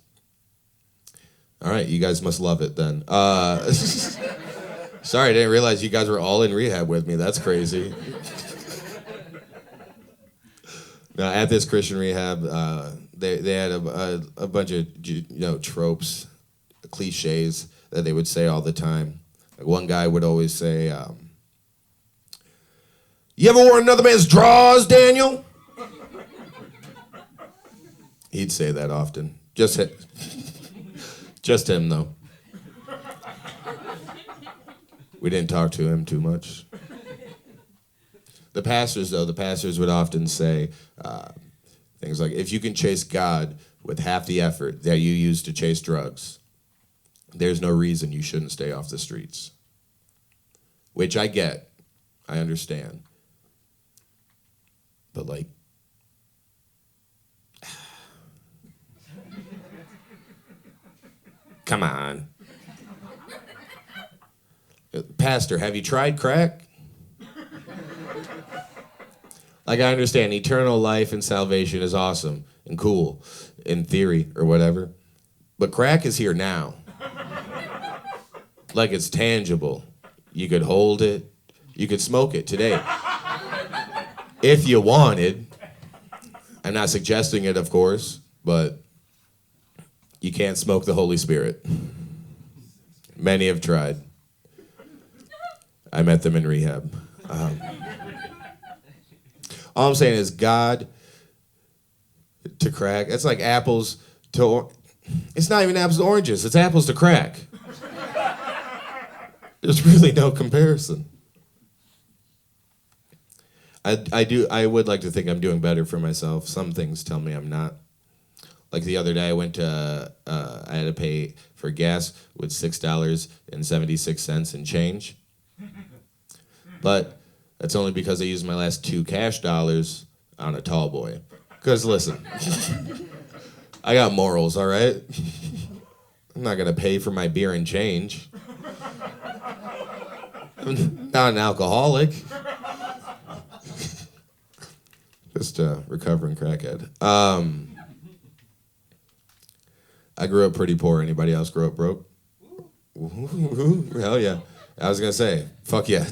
All right, you guys must love it then. Sorry, I didn't realize you guys were all in rehab with me. That's crazy. Now, at this Christian rehab, they had a bunch of tropes, cliches that they would say all the time. Like one guy would always say, "You ever worn another man's drawers, Daniel?" He'd say that often. Just him, though. We didn't talk to him too much. The pastors would often say things like, if you can chase God with half the effort that you use to chase drugs, there's no reason you shouldn't stay off the streets. Which I get. I understand. But like, come on. Pastor, have you tried crack? Like, I understand eternal life and salvation is awesome and cool in theory or whatever. But crack is here now. Like, it's tangible. You could hold it. You could smoke it today. If you wanted. I'm not suggesting it, of course, but you can't smoke the Holy Spirit. Many have tried. I met them in rehab. All I'm saying is God to crack. It's like apples to... It's not even apples to oranges. It's apples to crack. There's really no comparison. I would like to think I'm doing better for myself. Some things tell me I'm not. Like the other day, I went to, I had to pay for gas with $6.76 in change. But that's only because I used my last 2 cash dollars on a tall boy. Because listen, I got morals, all right? I'm not going to pay for my beer and change. I'm not an alcoholic. Just a recovering crackhead. I grew up pretty poor. Anybody else grow up broke? Hell yeah. I was going to say, fuck yeah.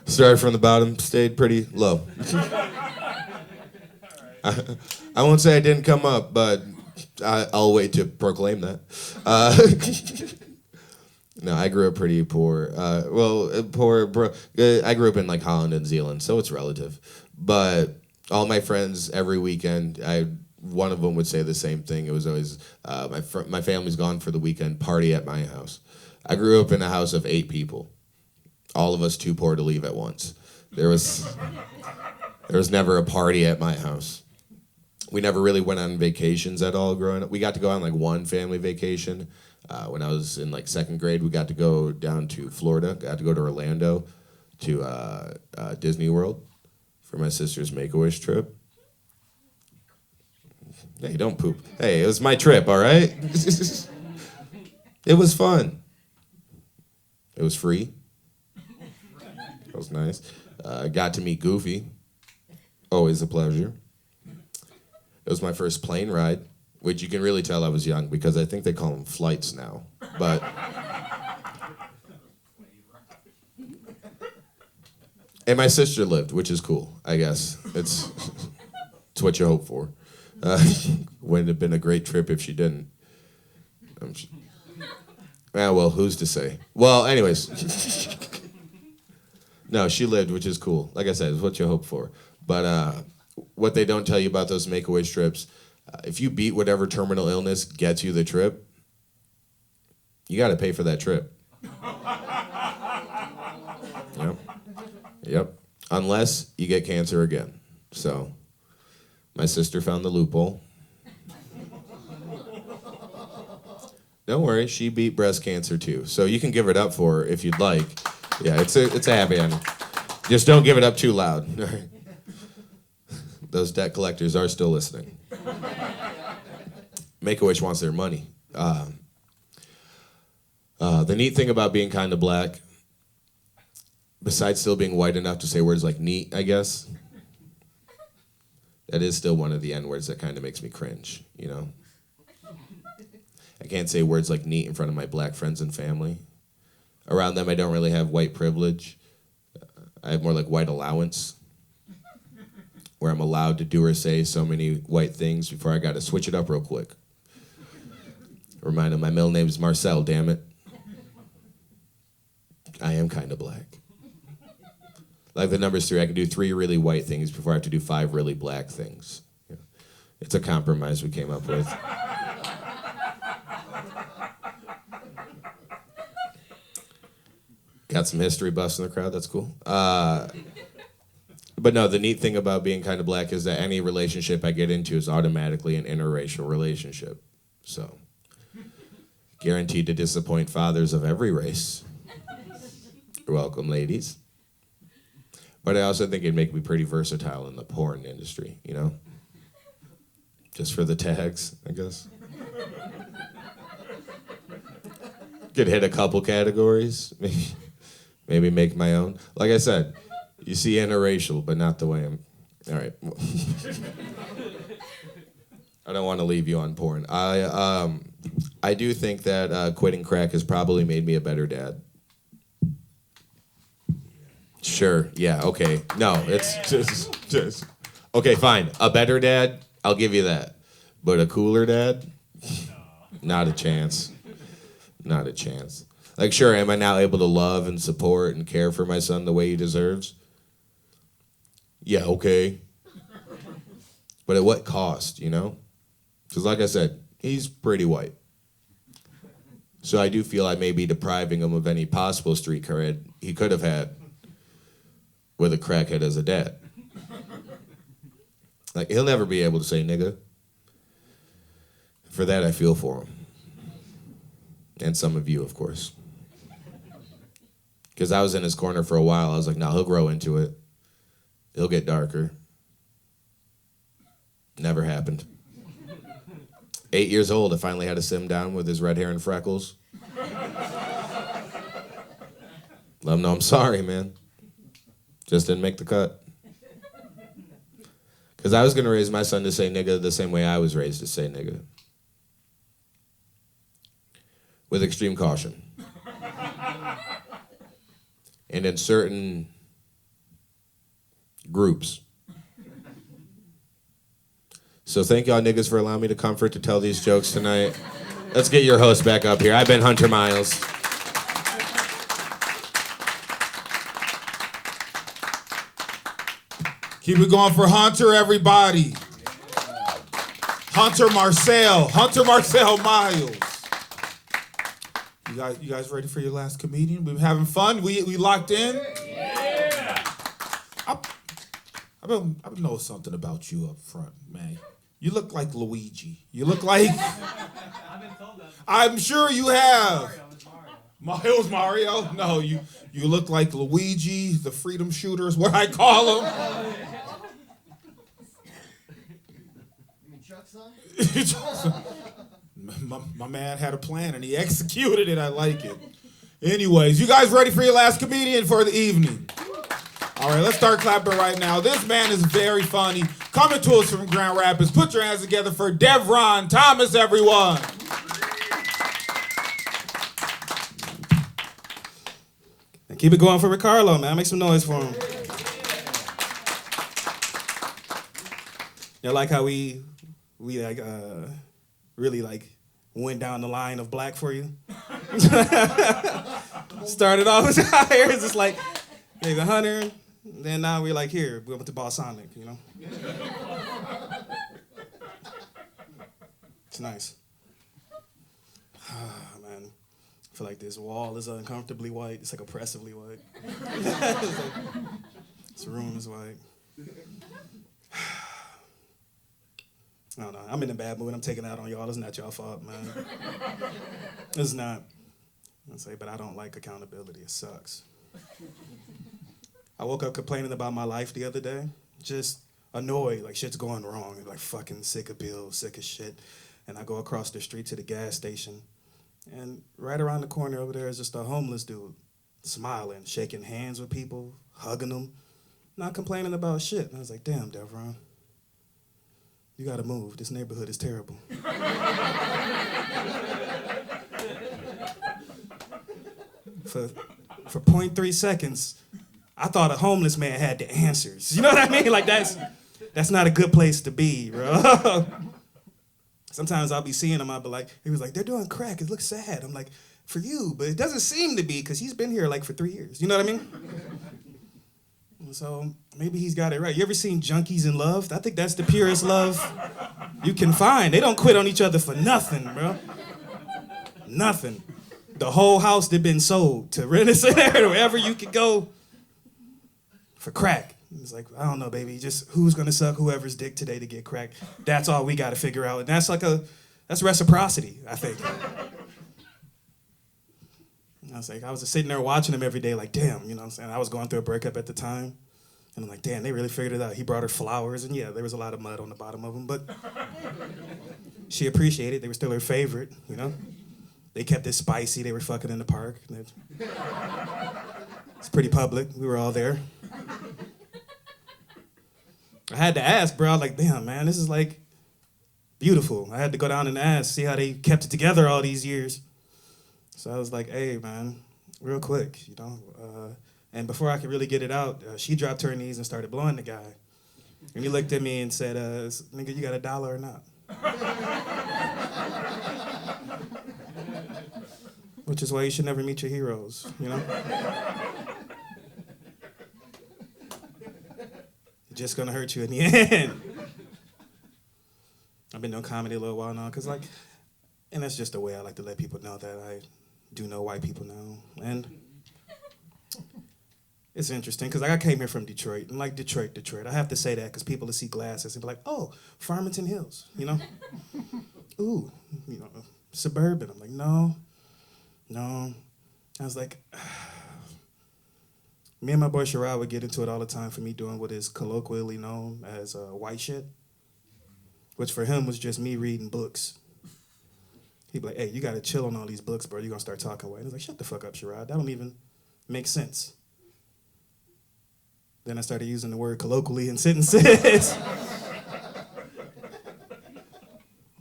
Started from the bottom, stayed pretty low. I won't say I didn't come up, but I'll wait to proclaim that. No, I grew up pretty poor. I grew up in like Holland and Zealand, so it's relative. But all my friends, every weekend, one of them would say the same thing. It was always, my family's gone for the weekend, party at my house. I grew up in a house of 8 people. All of us too poor to leave at once. There was never a party at my house. We never really went on vacations at all growing up. We got to go on like one family vacation. When I was in like second grade, we got to go down to Florida. Got to go to Orlando to Disney World for my sister's Make-A-Wish trip. Hey, don't poop. Hey, it was my trip, all right? It was fun. It was free. It was nice. Got to meet Goofy. Always a pleasure. It was my first plane ride, which you can really tell I was young because I think they call them flights now. But and my sister lived, which is cool, I guess. It's what you hope for. Wouldn't have been a great trip if she didn't. Well, who's to say? Well, anyways. No, she lived, which is cool. Like I said, it's what you hope for. But what they don't tell you about those Make-A-Wish trips, if you beat whatever terminal illness gets you the trip, you got to pay for that trip. Yep. Unless you get cancer again. So my sister found the loophole. Don't worry, she beat breast cancer too. So you can give it up for her if you'd like. Yeah, it's a happy ending. Just don't give it up too loud. All right. Those debt collectors are still listening. Make-A-Wish wants their money. The neat thing about being kind of black, besides still being white enough to say words like neat, I guess, that is still one of the N-words that kind of makes me cringe, you know? I can't say words like neat in front of my black friends and family. Around them, I don't really have white privilege. I have more like white allowance, where I'm allowed to do or say so many white things before I got to switch it up real quick. Remind them my middle name is Marcel, damn it. I am kind of black. Like the number's 3, I can do 3 really white things before I have to do 5 really black things. Yeah. It's a compromise we came up with. Got some history buffs in the crowd, that's cool. But no, the neat thing about being kind of black is that any relationship I get into is automatically an interracial relationship. So, guaranteed to disappoint fathers of every race. You're welcome, ladies. But I also think it'd make me pretty versatile in the porn industry, you know? Just for the tags, I guess. Could hit a couple categories, maybe make my own. Like I said, you see interracial, but not the way I'm. All right. I don't want to leave you on porn. I do think that quitting crack has probably made me a better dad. Sure. Yeah. Okay. No, it's just. Okay, fine. A better dad, I'll give you that. But a cooler dad, not a chance. Not a chance. Like, sure, am I now able to love and support and care for my son the way he deserves? Yeah, okay. But at what cost, you know? Because like I said, he's pretty white. So I do feel I may be depriving him of any possible street cred he could have had with a crackhead as a dad. Like, he'll never be able to say nigga. For that, I feel for him. And some of you, of course. Because I was in his corner for a while. I was like, no, he'll grow into it. He'll get darker. Never happened. 8 years old, I finally had to sit him down with his red hair and freckles. Let him know I'm sorry, man. Just didn't make the cut. Because I was going to raise my son to say nigga the same way I was raised to say nigga. With extreme caution. And in certain groups. So thank y'all niggas for allowing me the comfort to tell these jokes tonight. Let's get your host back up here. I've been Hunter Miles. Keep it going for Hunter, everybody. Hunter Marcel Miles. You guys ready for your last comedian? We've been having fun. We locked in. Yeah. I've been know something about you up front, man. You look like Luigi. You look like... I've been told that. I'm sure you have. Mario. It was Mario? No, you look like Luigi, the freedom shooter is what I call him. You mean Chuck's son? My man had a plan and he executed it. I like it. Anyways, you guys ready for your last comedian for the evening? All right, let's start clapping right now. This man is very funny. Coming to us from Grand Rapids. Put your hands together for Devvaron Thomas, everyone. And keep it going for Ricardo, man. Make some noise for him. You like how we like really like went down the line of black for you? Started off as higher, it's just like maybe 100. Then now we're like, here, we went to Balsonic, you know? It's nice. Man, I feel like this wall is uncomfortably white. It's like oppressively white. This room is white. I don't know. I'm in a bad mood. I'm taking out on y'all. It's not y'all fault, man. It's not. I say, but I don't like accountability. It sucks. I woke up complaining about my life the other day. Just annoyed, like shit's going wrong. Like fucking sick of bills, sick of shit. And I go across the street to the gas station. And right around the corner over there is just a homeless dude, smiling, shaking hands with people, hugging them, not complaining about shit. And I was like, damn, Devvaron, you gotta move. This neighborhood is terrible. For 0.3 seconds, I thought a homeless man had the answers. You know what I mean? Like that's not a good place to be, bro. Sometimes I'll be seeing him, I'll be like, he was like, they're doing crack, it looks sad. I'm like, for you, but it doesn't seem to be, because he's been here like for 3 years. You know what I mean? So maybe he's got it right. You ever seen Junkies in Love? I think that's the purest love you can find. They don't quit on each other for nothing, bro. Nothing. The whole house that been sold to Renaissance or wherever you could go for crack. It's like, I don't know, baby. Just who's gonna suck whoever's dick today to get cracked? That's all we gotta figure out. And that's that's reciprocity, I think. I was just sitting there watching him every day, like, damn, you know what I'm saying? I was going through a breakup at the time. And I'm like, damn, they really figured it out. He brought her flowers, and yeah, there was a lot of mud on the bottom of them, but she appreciated it. They were still her favorite, you know? They kept it spicy. They were fucking in the park. It's pretty public. We were all there. I had to ask, bro. I was like, damn, man, this is like beautiful. I had to go down and ask, see how they kept it together all these years. So I was like, hey, man, real quick, you know. And before I could really get it out, she dropped her knees and started blowing the guy. And he looked at me and said, nigga, you got $1 or not? Which is why you should never meet your heroes, you know? It's just gonna hurt you in the end. I've been doing comedy a little while now, cause and that's just the way I like to let people know that I do know white people now. And it's interesting, cause I came here from Detroit, and like Detroit. I have to say that, cause people will see glasses and be like, oh, Farmington Hills, you know? Ooh, you know, suburban. I'm like, no. I was like, me and my boy Sherrod would get into it all the time for me doing what is colloquially known as white shit, which for him was just me reading books. He'd be like, hey, you gotta chill on all these books, bro. You're gonna start talking white. I was like, shut the fuck up, Sherrod. That don't even make sense. Then I started using the word colloquially in sentences.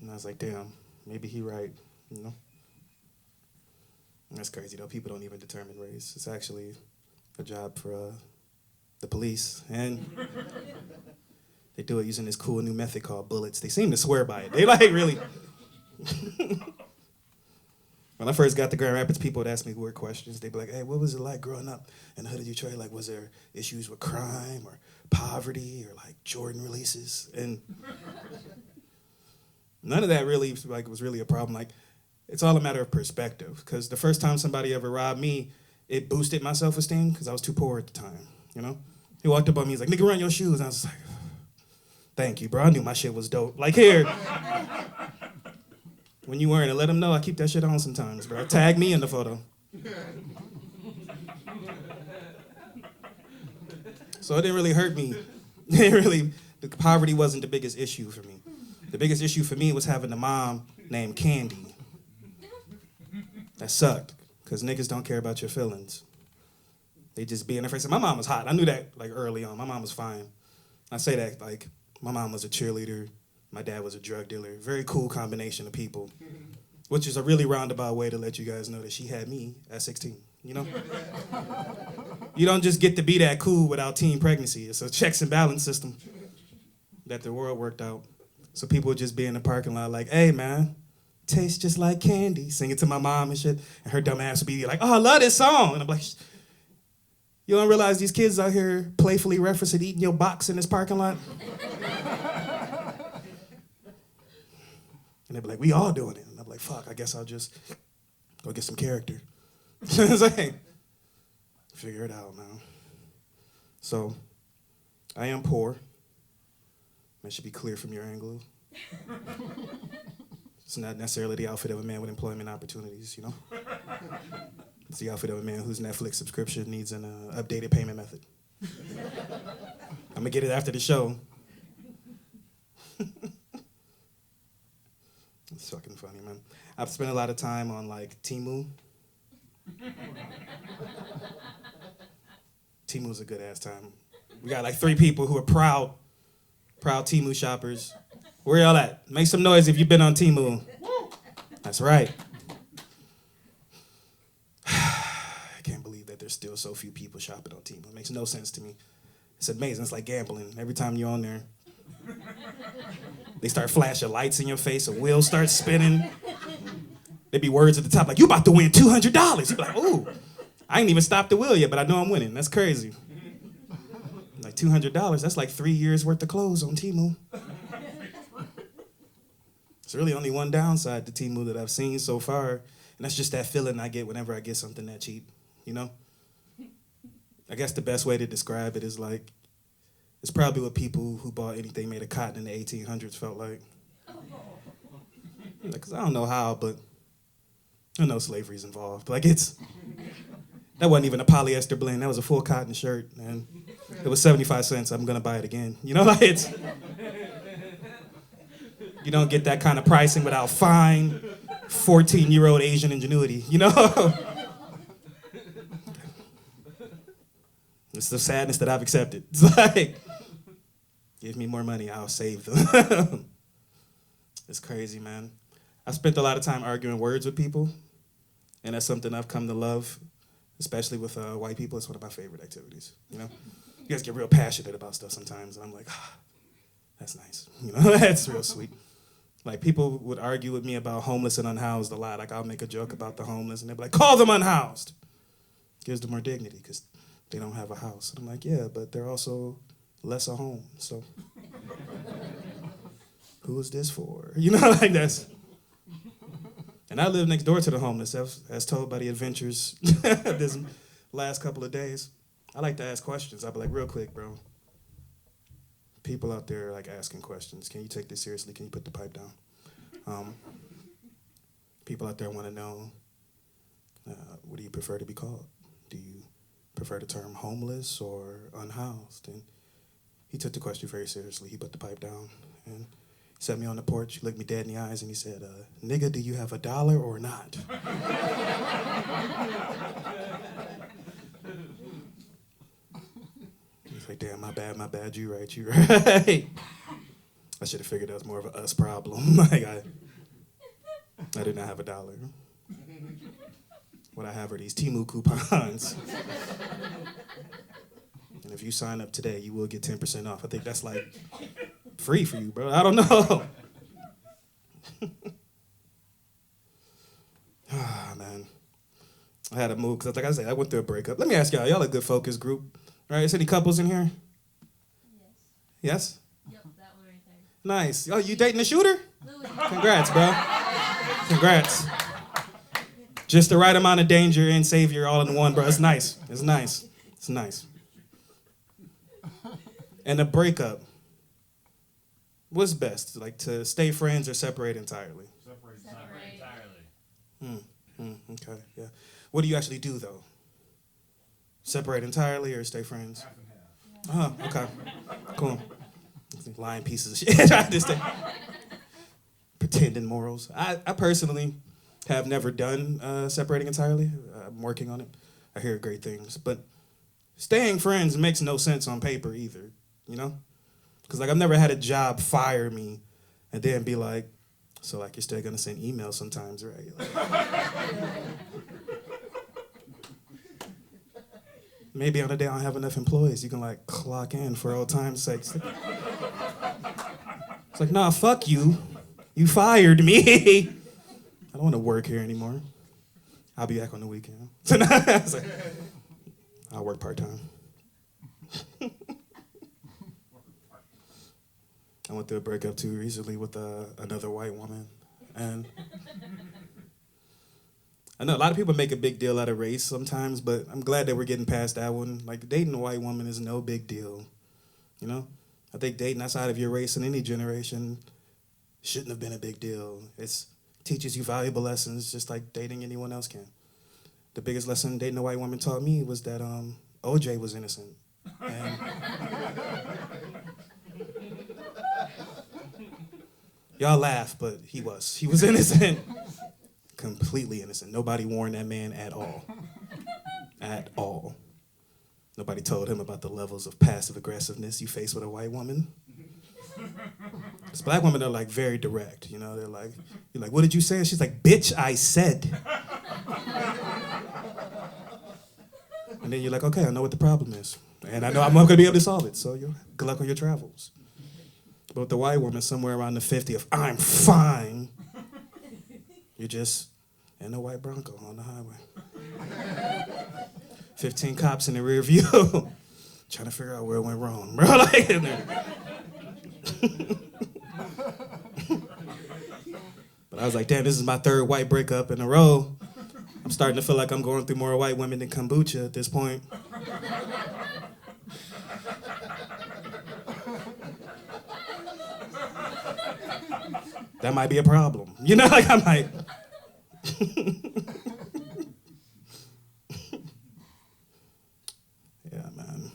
And I was like, damn, maybe he right, you know? That's crazy, though. People don't even determine race. It's actually a job for the police. And they do it using this cool new method called bullets. They seem to swear by it. They like really... When I first got to Grand Rapids, people would ask me weird questions. They'd be like, hey, what was it like growing up in the hood of Detroit? Like, was there issues with crime or poverty or like Jordan releases? And none of that really was really a problem. Like, it's all a matter of perspective, because the first time somebody ever robbed me, it boosted my self-esteem because I was too poor at the time, you know? He walked up on me, he's like, nigga, run your shoes. And I was like, Thank you, bro. I knew my shit was dope. Like, here. When you wearing it, let them know I keep that shit on sometimes, bro. Tag me in the photo. So it didn't really hurt me. The poverty wasn't the biggest issue for me. The biggest issue for me was having a mom named Candy. That sucked, because niggas don't care about your feelings. They just be in their face. And my mom was hot. I knew that like early on. My mom was fine. I say that like my mom was a cheerleader. My dad was a drug dealer. Very cool combination of people, which is a really roundabout way to let you guys know that she had me at 16, you know? You don't just get to be that cool without teen pregnancy. It's a checks and balance system that the world worked out. So people would just be in the parking lot like, hey, man, tastes just like candy, singing to my mom and shit. And her dumb ass would be like, oh, I love this song. And I'm like, you don't realize these kids out here playfully referencing eating your box in this parking lot? And they'd be like, we all doing it. And I'm like, fuck, I guess I'll just go get some character. It's like, figure it out, man. So, I am poor. That should be clear from your angle. It's not necessarily the outfit of a man with employment opportunities, you know? It's the outfit of a man whose Netflix subscription needs an updated payment method. I'm gonna get it after the show. It's fucking funny, man. I've spent a lot of time on like Temu. Temu's a good ass time. We got like 3 people who are proud Temu shoppers. Where y'all at? Make some noise if you've been on Temu. That's right. I can't believe that there's still so few people shopping on Temu. It makes no sense to me. It's amazing. It's like gambling. Every time you're on there, they start flashing lights in your face, a wheel starts spinning. There be words at the top like, you about to win $200. You be like, ooh, I ain't even stopped the wheel yet, but I know I'm winning. That's crazy. Like $200, that's like 3 years worth of clothes on Temu. There's really only one downside to Temu that I've seen so far, and that's just that feeling I get whenever I get something that cheap, you know? I guess the best way to describe it is like, it's probably what people who bought anything made of cotton in the 1800s felt like. Because I don't know how, but I know slavery's involved. Like that wasn't even a polyester blend, that was a full cotton shirt, and it was 75 cents, I'm gonna buy it again. You know, like you don't get that kind of pricing without fine 14-year-old Asian ingenuity, you know? It's the sadness that I've accepted. It's like, give me more money, I'll save them. It's crazy, man. I spent a lot of time arguing words with people, and that's something I've come to love, especially with white people. It's one of my favorite activities, you know? You guys get real passionate about stuff sometimes, and I'm like, that's nice. You know, that's real sweet. Like, people would argue with me about homeless and unhoused a lot. Like, I'll make a joke about the homeless, and they'd be like, call them unhoused. Gives them more dignity, because they don't have a house. And I'm like, yeah, but they're also less a home, so who is this for? You know, like that's. And I live next door to the homeless, as told by the adventures this last couple of days. I like to ask questions. I'll be like, real quick, bro. People out there like asking questions. Can you take this seriously? Can you put the pipe down? People out there want to know, what do you prefer to be called? Do you prefer the term homeless or unhoused? And he took the question very seriously. He put the pipe down and set me on the porch, looked me dead in the eyes, and he said, nigga, do you have $1 or not? He's like, damn, my bad, you right. I should have figured that was more of a us problem. Like, I did not have $1. What I have are these Temu coupons. And if you sign up today, you will get 10% off. I think that's like free for you, bro. I don't know. Man. I had to move, because like I said, I went through a breakup. Let me ask y'all a good focus group. All right, is any couples in here? Yes? Yep, that one right there. Nice. Oh, you dating a shooter? Louis. Congrats, bro. Congrats. Just the right amount of danger and savior all in one, bro. It's nice. It's nice. It's nice. And a breakup What's best, like to stay friends or separate entirely? Separate entirely. Okay, yeah. What do you actually do though? Separate entirely or stay friends? Half and half. Okay. Cool. Lying pieces of shit. Trying to stay. Pretending morals. I personally have never done separating entirely. I'm working on it. I hear great things. But staying friends makes no sense on paper either, you know? Because like I've never had a job fire me and then be like, so like you're still gonna send emails sometimes, right? Like, maybe on a day I don't have enough employees, you can like clock in for old time's sake. It's like, nah, fuck you. You fired me. I don't want to work here anymore. I'll be back on the weekend. It's like, I'll work part-time. I went through a breakup too recently with another white woman. And I know a lot of people make a big deal out of race sometimes, but I'm glad that we're getting past that one. Like dating a white woman is no big deal, you know? I think dating outside of your race in any generation shouldn't have been a big deal. It teaches you valuable lessons just like dating anyone else can. The biggest lesson dating a white woman taught me was that OJ was innocent. And y'all laugh, but he was. He was innocent. Completely innocent. Nobody warned that man at all. At all. Nobody told him about the levels of passive aggressiveness you face with a white woman. Because black women are like very direct, you know? They're like, you're like, what did you say? And she's like, bitch, I said. And then you're like, okay, I know what the problem is. And I know I'm not gonna be able to solve it, so good luck on your travels. But with the white woman, somewhere around the 50th, I'm fine. You're just in a white Bronco on the highway. 15 cops in the rear view, trying to figure out where it went wrong, bro. Like, but I was like, damn, this is my third white breakup in a row. I'm starting to feel like I'm going through more white women than kombucha at this point. That might be a problem. You know, like I might. Yeah, man.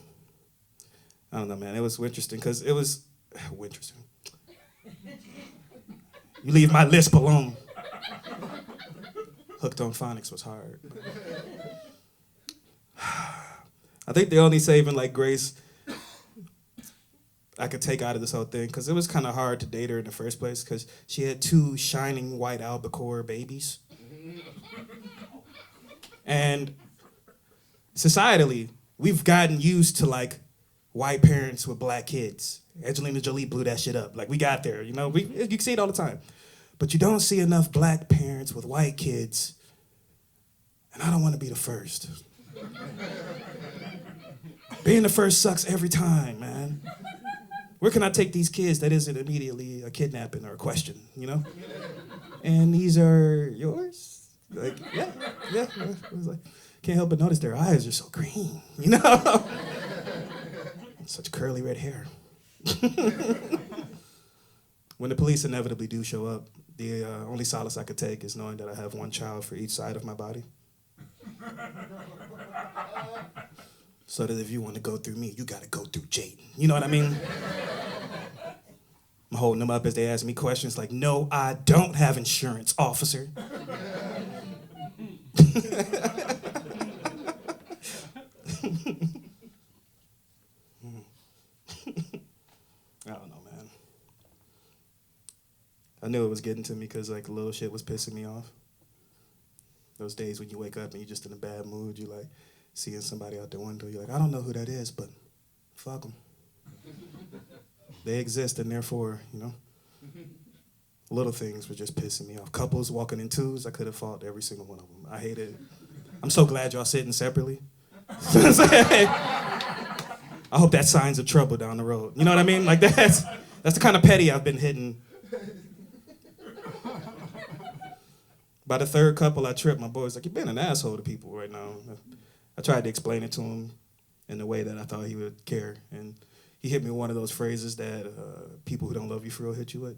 I don't know, man. It was interesting because it was interesting. You leave my lisp alone. Hooked on phonics was hard. I think the only saving like grace I could take out of this whole thing, because it was kind of hard to date her in the first place because she had 2 shining white albacore babies. And societally, we've gotten used to like white parents with black kids. Angelina Jolie blew that shit up. Like we got there, you know? You can see it all the time. But you don't see enough black parents with white kids. And I don't want to be the first. Being the first sucks every time, man. Where can I take these kids that isn't immediately a kidnapping or a question, you know? And these are yours? Like, yeah. I was like, can't help but notice their eyes are so green, you know? Such curly red hair. When the police inevitably do show up, the only solace I could take is knowing that I have 1 child for each side of my body. So that if you want to go through me, you got to go through Jaden. You know what I mean? I'm holding them up as they ask me questions like, no, I don't have insurance, officer. I don't know, man. I knew it was getting to me because like little shit was pissing me off. Those days when you wake up and you're just in a bad mood, you like seeing somebody out the window, you're like, I don't know who that is, but fuck them. They exist and therefore, you know. Little things were just pissing me off. Couples walking in 2s, I could have fought every single one of them. I hated it. I'm so glad y'all sitting separately. I hope that signs of trouble down the road. You know what I mean? Like that's the kind of petty I've been hitting. By the 3rd couple I tripped, my boy was like, you've been an asshole to people right now. I tried to explain it to him in the way that I thought he would care. And he hit me with one of those phrases that people who don't love you for real hit you with.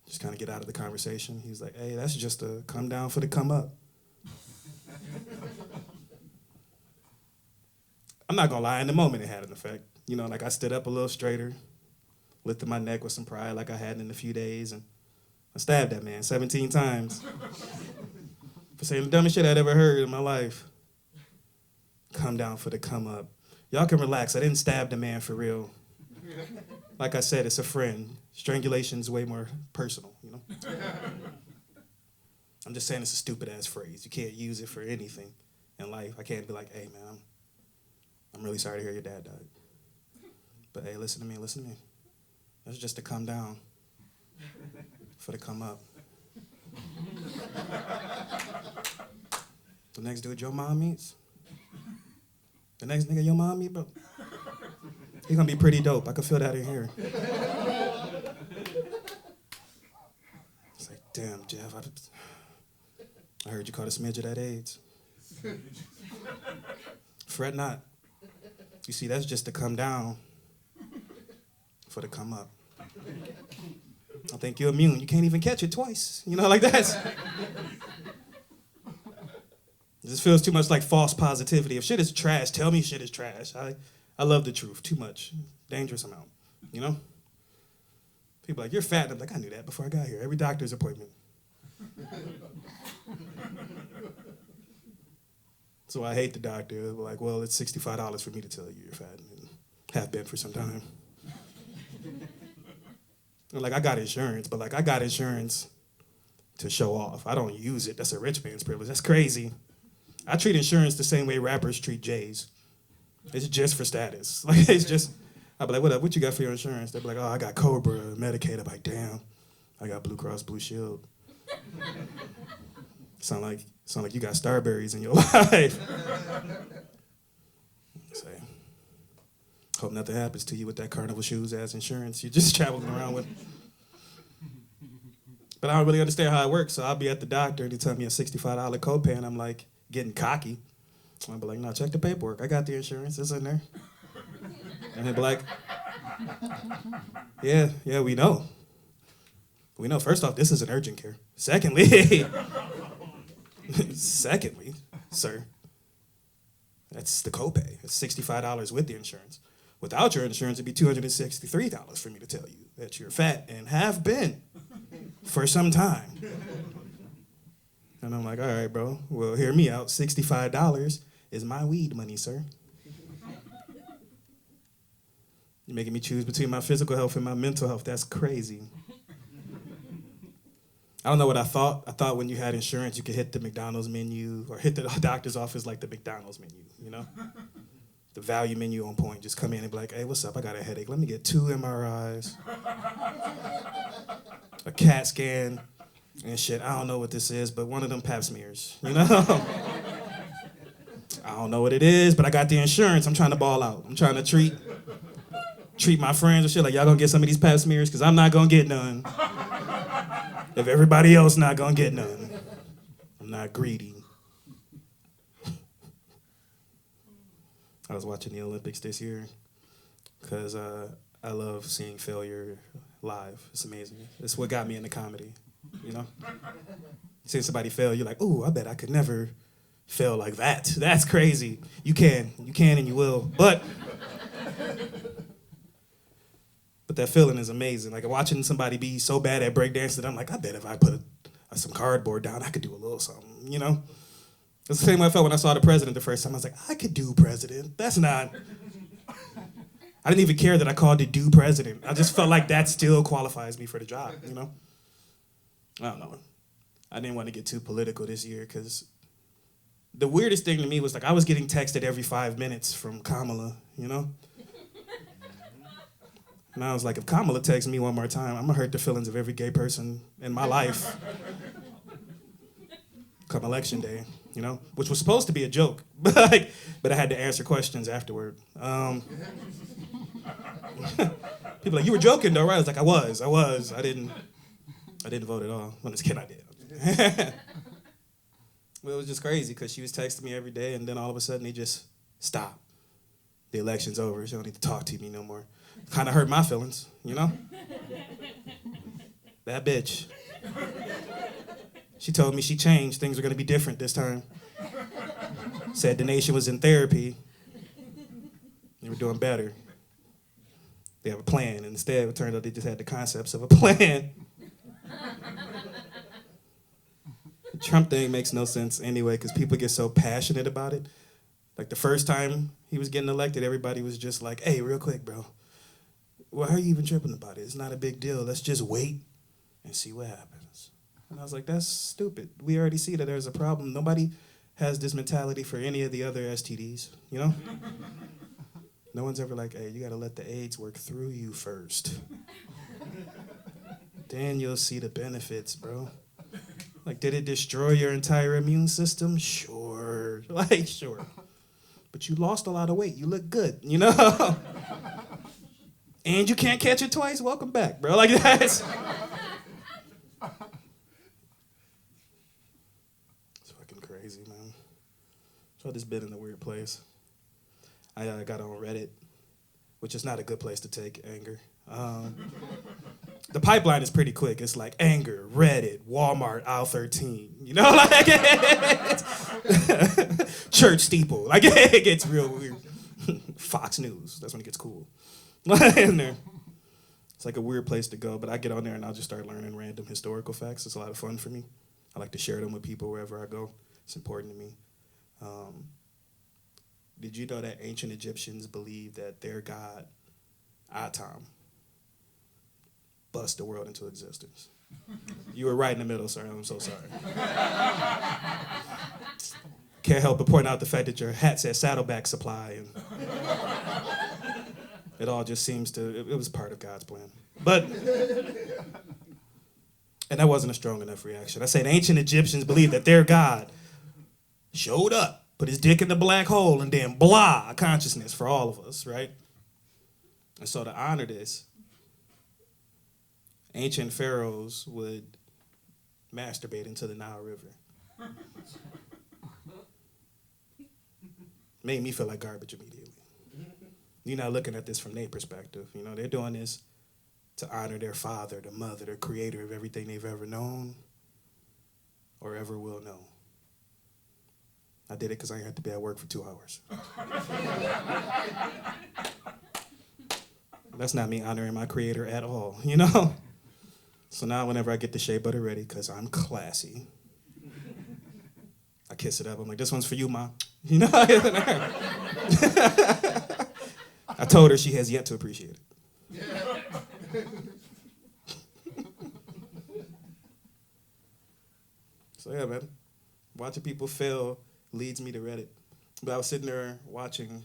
Just kind of get out of the conversation. He's like, hey, that's just a come down for the come up. I'm not gonna lie, in the moment it had an effect. You know, like I stood up a little straighter, lifted my neck with some pride like I hadn't in a few days, and I stabbed that man 17 times for saying the dumbest shit I'd ever heard in my life. Come down for the come up. Y'all can relax, I didn't stab the man for real. Like I said, it's a friend. Strangulation's way more personal, you know? I'm just saying it's a stupid ass phrase. You can't use it for anything in life. I can't be like, hey man, I'm really sorry to hear your dad died. But hey, listen to me. That's just to come down for the come up. The next dude your mom meets, the next nigga your mom meets, bro, he's gonna be pretty dope. I can feel that in here. It's like, damn, Jeff, I heard you caught a smidge of that AIDS. Fret not. You see, that's just to come down for the come up. I think you're immune. You can't even catch it twice. You know, like that. This feels too much like false positivity. If shit is trash, tell me shit is trash. I love the truth too much. Dangerous amount, you know? People are like, you're fat. And I'm like, I knew that before I got here. Every doctor's appointment. So I hate the doctor. They're like, well, it's $65 for me to tell you you're fat, and have been for some time. And like, I got insurance, but like, I got insurance to show off. I don't use it. That's a rich man's privilege. That's crazy. I treat insurance the same way rappers treat J's. It's just for status. Like, it's just, I'll be like, what up? What you got for your insurance? They'll be like, oh, I got Cobra, Medicaid. I'm like, damn, I got Blue Cross Blue Shield. Sound like you got Starberries in your life. Say, hope nothing happens to you with that Carnival shoes as insurance. You're just traveling around with. But I don't really understand how it works. So I'll be at the doctor and he tell me a $65 copay, and I'm like getting cocky. I'll be like, no, check the paperwork. I got the insurance. It's in there. And he'll be like, yeah, we know. We know. First off, this is an urgent care. Secondly, sir, that's the copay. It's $65 with the insurance. Without your insurance, it'd be $263 for me to tell you that you're fat and have been for some time. And I'm like, all right, bro. Well, hear me out. $65 is my weed money, sir. You're making me choose between my physical health and my mental health. That's crazy. I don't know what I thought. I thought when you had insurance, you could hit the McDonald's menu or hit the doctor's office like the McDonald's menu, you know? The value menu on point. Just come in and be like, hey, what's up? I got a headache. Let me get 2 MRIs, a CAT scan, and shit. I don't know what this is, but one of them pap smears, you know? I don't know what it is, but I got the insurance. I'm trying to ball out. I'm trying to treat my friends and shit like, y'all gonna get some of these pap smears? Because I'm not gonna get none. If everybody else not gonna get none. I'm not greedy. I was watching the Olympics this year because I love seeing failure live. It's amazing. It's what got me into comedy, you know? Seeing somebody fail, you're like, ooh, I bet I could never fail like that. That's crazy. You can and you will. But that feeling is amazing. Like watching somebody be so bad at breakdancing that I'm like, I bet if I put some cardboard down, I could do a little something, you know? It's the same way I felt when I saw the president the first time. I was like, I could do president. That's not... I didn't even care that I called it do president. I just felt like that still qualifies me for the job, you know? I don't know. I didn't want to get too political this year because the weirdest thing to me was like I was getting texted every 5 minutes from Kamala, you know? And I was like, if Kamala texts me one more time, I'm gonna hurt the feelings of every gay person in my life. Come election day, you know? Which was supposed to be a joke, but I had to answer questions afterward. People like, you were joking though, right? I was like, I was. I didn't vote at all. When I was a kid, I did. Well, it was just crazy because she was texting me every day and then all of a sudden they just stopped. The election's over. She don't need to talk to me no more. Kind of hurt my feelings, you know? That bitch. She told me she changed. Things were going to be different this time. Said the nation was in therapy. They were doing better. They have a plan. And instead, it turned out they just had the concepts of a plan. The Trump thing makes no sense anyway because people get so passionate about it. Like the first time he was getting elected, everybody was just like, hey, real quick, bro. Why are you even tripping about it? It's not a big deal. Let's just wait and see what happens. And I was like, that's stupid. We already see that there's a problem. Nobody has this mentality for any of the other STDs, you know? No one's ever like, hey, you gotta let the AIDS work through you first. Then you'll see the benefits, bro. Like, did it destroy your entire immune system? Sure. Like, sure. But you lost a lot of weight. You look good, you know? And you can't catch it twice? Welcome back, bro. Like, that's... It's fucking crazy, man. So I just been in a weird place. I got on Reddit, which is not a good place to take anger. The pipeline is pretty quick. It's like anger, Reddit, Walmart, aisle 13. You know, like church steeple. Like it gets real weird. Fox News. That's when it gets cool. In there. It's like a weird place to go, but I get on there and I'll just start learning random historical facts. It's a lot of fun for me. I like to share them with people wherever I go. It's important to me. Did you know that ancient Egyptians believed that their god, Atum, bust the world into existence? You were right in the middle, sir. I'm so sorry. Can't help but point out the fact that your hat said Saddleback Supply, and it all just seems to, it was part of God's plan. But, and that wasn't a strong enough reaction. I said ancient Egyptians believed that their god showed up, put his dick in the black hole, and then blah, consciousness for all of us, right? And so to honor this, ancient pharaohs would masturbate into the Nile River. Made me feel like garbage immediately. You're not looking at this from their perspective. You know, they're doing this to honor their father, the mother, the creator of everything they've ever known or ever will know. I did it because I had to be at work for 2 hours. That's not me honoring my creator at all, you know? So now whenever I get the shea butter ready, because I'm classy, I kiss it up. I'm like, this one's for you, Ma. You know? I told her she has yet to appreciate it. So yeah, man. Watching people fail leads me to Reddit. But I was sitting there watching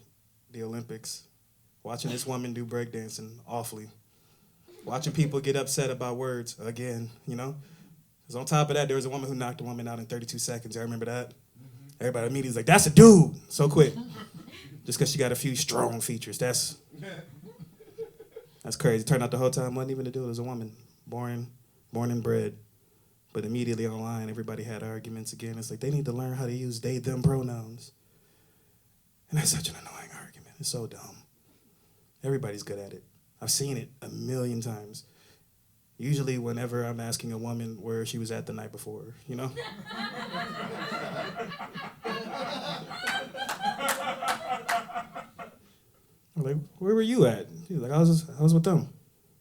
the Olympics, watching this woman do breakdancing awfully, watching people get upset about words again, you know? Because on top of that, there was a woman who knocked a woman out in 32 seconds. I remember that. Everybody immediately was like, that's a dude, so quick. Just because she got a few strong features. That's crazy. Turned out the whole time wasn't even a dude, it was a woman, born and bred. But immediately online, everybody had arguments again. It's like they need to learn how to use they, them pronouns. And that's such an annoying argument. It's so dumb. Everybody's good at it. I've seen it a million times. Usually whenever I'm asking a woman where she was at the night before, you know? I'm like, where were you at? She's like, I was with them.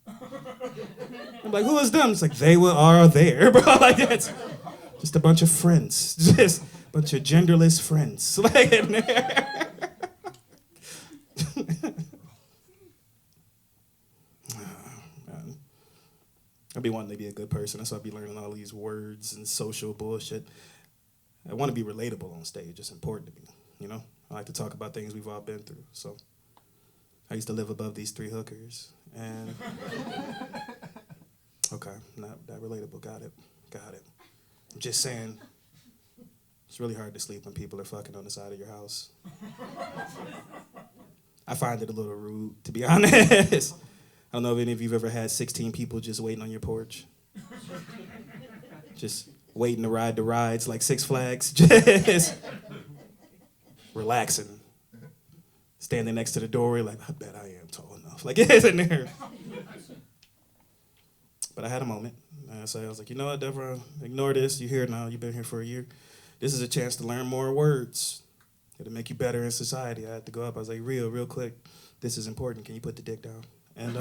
I'm like, who is them? It's like, they are there, bro. Like, that's just a bunch of friends. Just a bunch of genderless friends. Like, in there. I'd be wanting to be a good person. That's why I'd be learning all these words and social bullshit. I want to be relatable on stage. It's important to me, you know? I like to talk about things we've all been through. So I used to live above these 3 hookers. And okay, not that relatable. Got it. I'm just saying, it's really hard to sleep when people are fucking on the side of your house. I find it a little rude, to be honest. I don't know if any of you've ever had 16 people just waiting on your porch. Just waiting to ride the rides like Six Flags. Just relaxing. Standing next to the doorway like, I bet I am tall enough. mouth. Like, it's in there. But I had a moment. So I was like, you know what, Devvaron, ignore this. You're here now. You've been here for a year. This is a chance to learn more words. It'll make you better in society. I had to go up. I was like, real quick. This is important. Can you put the dick down? And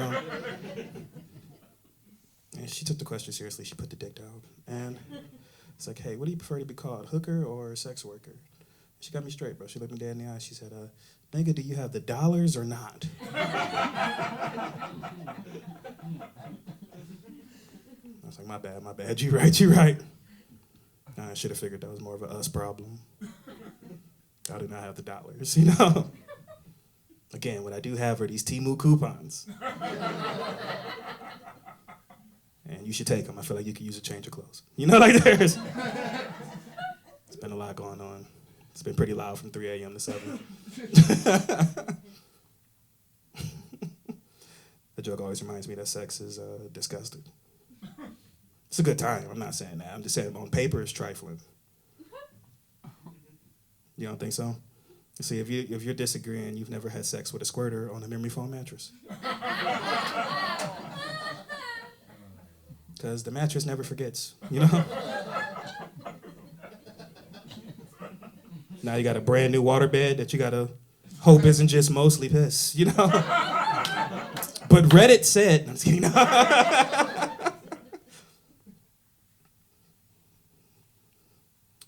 she took the question seriously. She put the dick down. And it's like, hey, what do you prefer to be called, hooker or sex worker? She got me straight, bro. She looked me dead in the eye. She said, nigga, do you have the dollars or not? I was like, my bad. You right. I should have figured that was more of a us problem. I do not have the dollars, you know? Again, what I do have are these Temu coupons. And you should take them. I feel like you could use a change of clothes. You know, like there's been a lot going on. It's been pretty loud from 3 a.m. to 7. The joke always reminds me that sex is disgusting. It's a good time. I'm not saying that. I'm just saying on paper it's trifling. You don't think so? See, if you're disagreeing, you've never had sex with a squirter on a memory foam mattress. Because the mattress never forgets, you know? Now you got a brand new waterbed that you gotta hope isn't just mostly piss, you know? But Reddit said, I'm just kidding.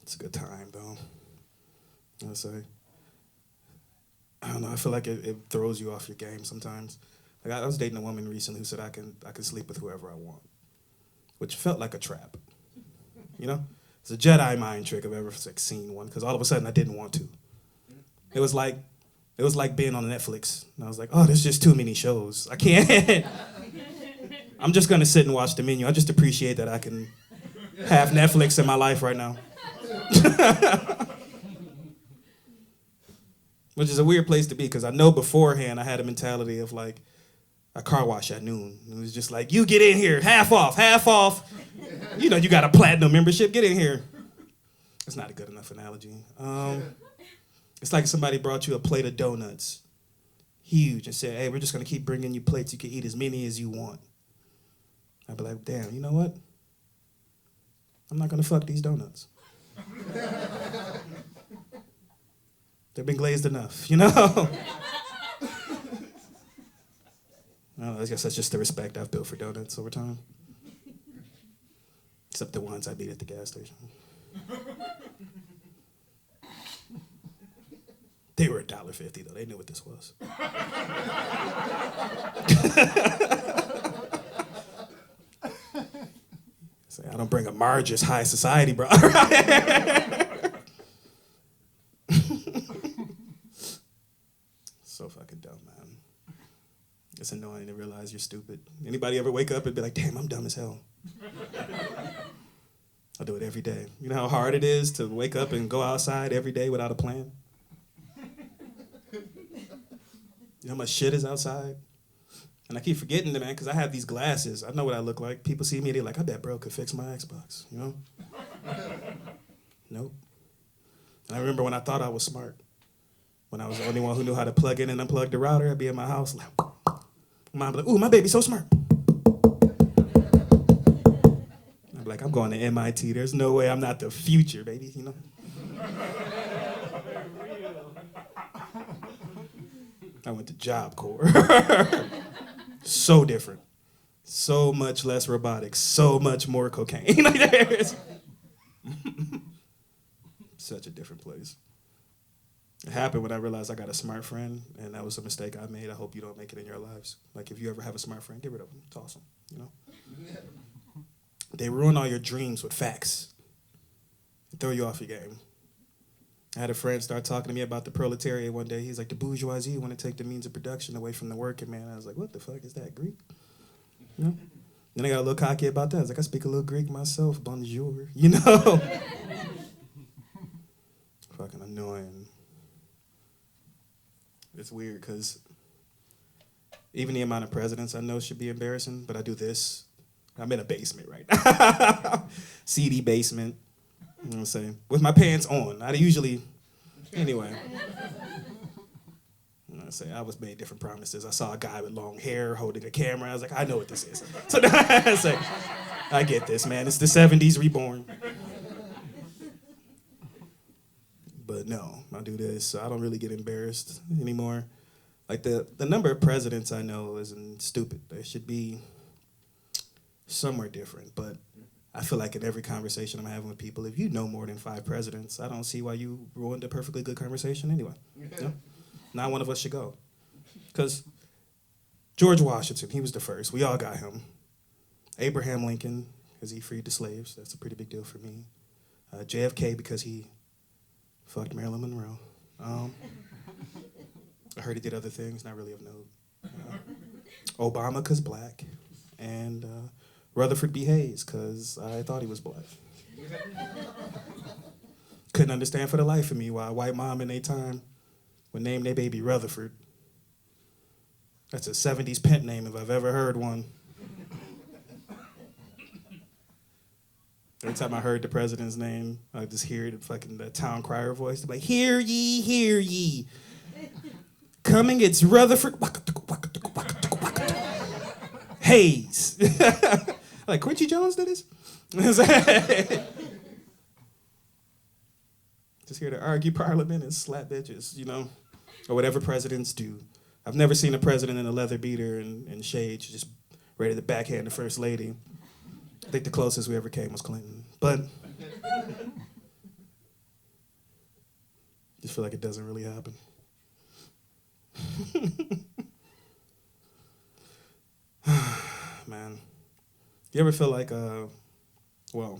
It's a good time, though. I say, I don't know. I feel like it throws you off your game sometimes. Like I was dating a woman recently who said I can sleep with whoever I want, which felt like a trap. You know, it's a Jedi mind trick if I've ever seen one. Because all of a sudden I didn't want to. It was like being on Netflix, and I was like, oh, there's just too many shows. I can't. I'm just gonna sit and watch the menu. I just appreciate that I can have Netflix in my life right now. Which is a weird place to be, because I know beforehand I had a mentality of like a car wash at noon. It was just like, you get in here, half off. You know, you got a platinum membership, get in here. It's not a good enough analogy. It's like if somebody brought you a plate of donuts, huge, and said, hey, we're just gonna keep bringing you plates. You can eat as many as you want. I'd be like, damn, you know what? I'm not gonna fuck these donuts. They've been glazed enough, you know? I guess that's just the respect I've built for donuts over time. Except the ones I beat at the gas station. They were $1.50 though. They knew what this was. Say, I don't bring a Marge's high society, bro. So fucking dumb, man. It's annoying to realize you're stupid. Anybody ever wake up and be like, damn, I'm dumb as hell? I do it every day. You know how hard it is to wake up and go outside every day without a plan? You know how much shit is outside? And I keep forgetting that, man, because I have these glasses. I know what I look like. People see me, they're like, I bet bro could fix my Xbox, you know? Nope. And I remember when I thought I was smart. When I was the only one who knew how to plug in and unplug the router, I'd be in my house like, mom be like, ooh, my baby's so smart. I'd be like, I'm going to MIT. There's no way I'm not the future, baby, you know? I went to Job Corps. So different. So much less robotics. So much more cocaine. Like there's such a different place. It happened when I realized I got a smart friend, and that was a mistake I made. I hope you don't make it in your lives. Like if you ever have a smart friend, get rid of them. Toss them, you know? They ruin all your dreams with facts. They throw you off your game. I had a friend start talking to me about the proletariat one day. He's like, the bourgeoisie want to take the means of production away from the working man. I was like, what the fuck is that, Greek? You know? Then I got a little cocky about that. I was like, I speak a little Greek myself, bonjour, you know? Fucking annoying. It's weird, because even the amount of presidents I know should be embarrassing, but I do this. I'm in a basement right now. CD basement. You know what I'm saying? With my pants on. I usually, anyway. say, I was made different promises. I saw a guy with long hair holding a camera. I was like, I know what this is. So I say, I get this, man. It's the 70s reborn. But no, I do this, so I don't really get embarrassed anymore. Like the number of presidents I know isn't stupid. There should be somewhere different. But I feel like in every conversation I'm having with people, if you know more than 5 presidents, I don't see why you ruined a perfectly good conversation anyway. You know? Not one of us should go. Because George Washington, he was the first. We all got him. Abraham Lincoln, because he freed the slaves. That's a pretty big deal for me. JFK, because he fucked Marilyn Monroe. I heard he did other things, not really of note. Obama, because black. And Rutherford B. Hayes, because I thought he was black. Couldn't understand for the life of me why a white mom in their time would name their baby Rutherford. That's a 70s pent name if I've ever heard one. Every time I heard the president's name, I just hear the town crier voice. They're like, hear ye, hear ye. Coming, it's Rutherford. Hayes. Like, Quincy Jones did this? Just here to argue parliament and slap bitches, you know? Or whatever presidents do. I've never seen a president in a leather beater and shades just ready to backhand the first lady. I think the closest we ever came was Clinton. But just feel like it doesn't really happen. Man, you ever feel like, well,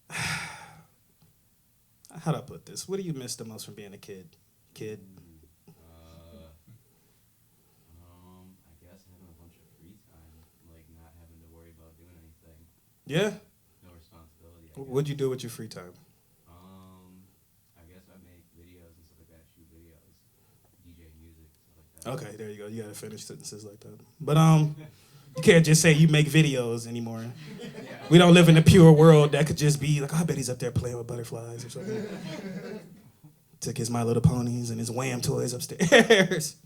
how do I put this? What do you miss the most from being a kid? I guess having a bunch of free time, like not having to worry about doing anything. Yeah? No responsibility. What'd you do with your free time? I guess I make videos and stuff like that, shoot videos, DJ music, stuff like that. Okay, there you go. You gotta finish sentences like that. But you can't just say you make videos anymore. We don't live in a pure world that could just be like, oh, I bet he's up there playing with butterflies or something. Took his My Little Ponies and his Wham toys upstairs.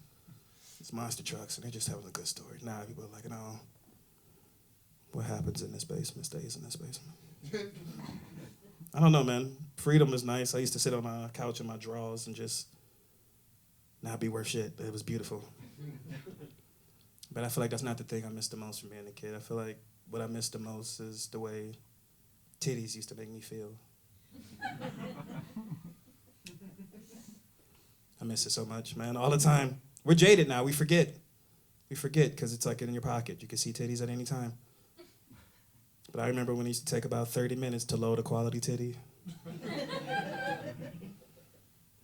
His monster trucks, and they're just having a good story. Now people are like, no, what happens in this basement stays in this basement. I don't know, man. Freedom is nice. I used to sit on my couch in my drawers and just not be worth shit. It was beautiful. But I feel like that's not the thing I miss the most from being a kid. I feel like what I miss the most is the way titties used to make me feel. I miss it so much, man. All the time. We're jaded now. We forget. We forget because it's like in your pocket. You can see titties at any time. But I remember when it used to take about 30 minutes to load a quality titty.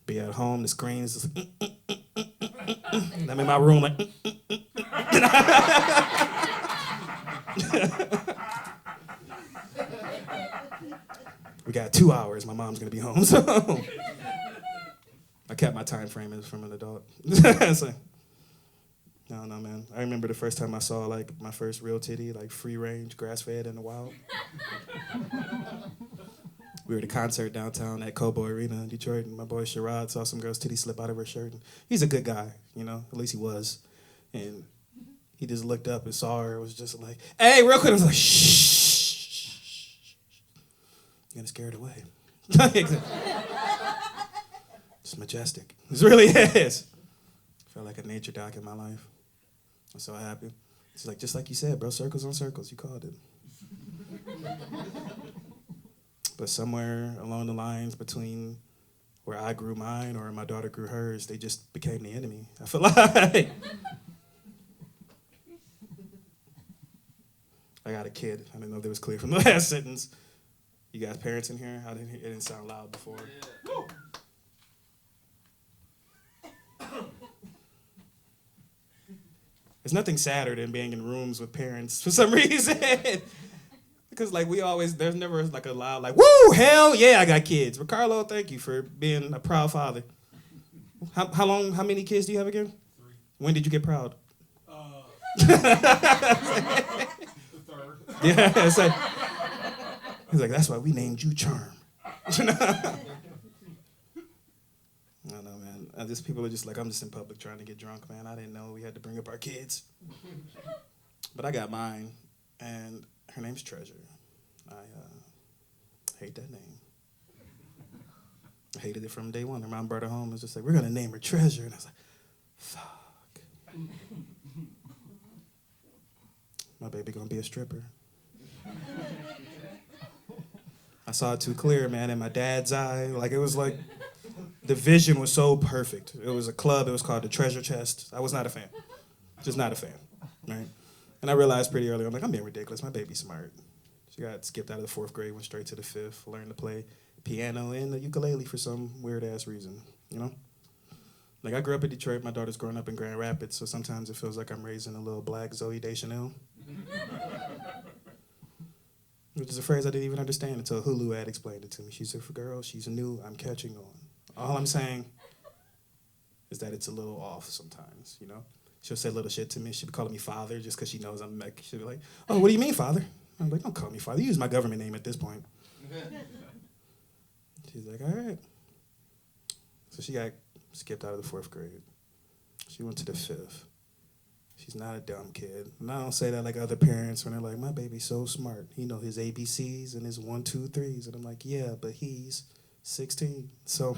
Be at home, the screen is just like, I'm in my room like, we got 2 hours, my mom's gonna be home, so I kept my time frame as from an adult. So, I don't know, man. I remember the first time I saw like my first real titty, like free range, grass fed in the wild. We were at a concert downtown at Cobo Arena in Detroit, and my boy Sherrod saw some girl's titty slip out of her shirt. And he's a good guy, you know, at least he was. And he just looked up and saw her and was just like, hey, real quick. I was like, shh. I'm gonna scare it away. It's majestic. It really is. Felt like a nature doc in my life. I'm so happy. It's like, just like you said, bro, circles on circles, you called it. But somewhere along the lines between where I grew mine or my daughter grew hers, they just became the enemy. I feel like I got a kid. I didn't know if that was clear from the last sentence. You guys parents in here? It didn't sound loud before. Yeah. There's nothing sadder than being in rooms with parents for some reason. Because like there's never like a loud like, woo, hell yeah, I got kids. Ricardo, thank you for being a proud father. How many kids do you have again? 3. When did you get proud? The 3rd. Yeah, it's like, he's like, that's why we named you Charm. Just people are just like, I'm just in public trying to get drunk, man. I didn't know we had to bring up our kids. But I got mine, and her name's Treasure. I hate that name. I hated it from day one. Her mom brought her home and was just like, we're going to name her Treasure. And I was like, fuck. My baby going to be a stripper. I saw it too clear, man, in my dad's eye. Like, it was like, the vision was so perfect. It was a club. It was called the Treasure Chest. I was not a fan. Just not a fan, right? And I realized pretty early, I'm like, I'm being ridiculous. My baby's smart. She got skipped out of the 4th grade, went straight to the 5th, learned to play piano and the ukulele for some weird-ass reason, you know? Like, I grew up in Detroit. My daughter's growing up in Grand Rapids, so sometimes it feels like I'm raising a little black Zooey Deschanel. Which is a phrase I didn't even understand until a Hulu ad explained it to me. She said, girl, she's new, I'm catching on. All I'm saying is that it's a little off sometimes, you know? She'll say little shit to me. She'll be calling me father just because she knows I'm like, she'll be like, oh, what do you mean, father? I'm like, don't call me father. You use my government name at this point. She's like, all right. So she got skipped out of the 4th grade. She went to the 5th. She's not a dumb kid. And I don't say that like other parents when they're like, my baby's so smart. He know his ABCs and his 1, 2, 3s. And I'm like, yeah, but he's 16. So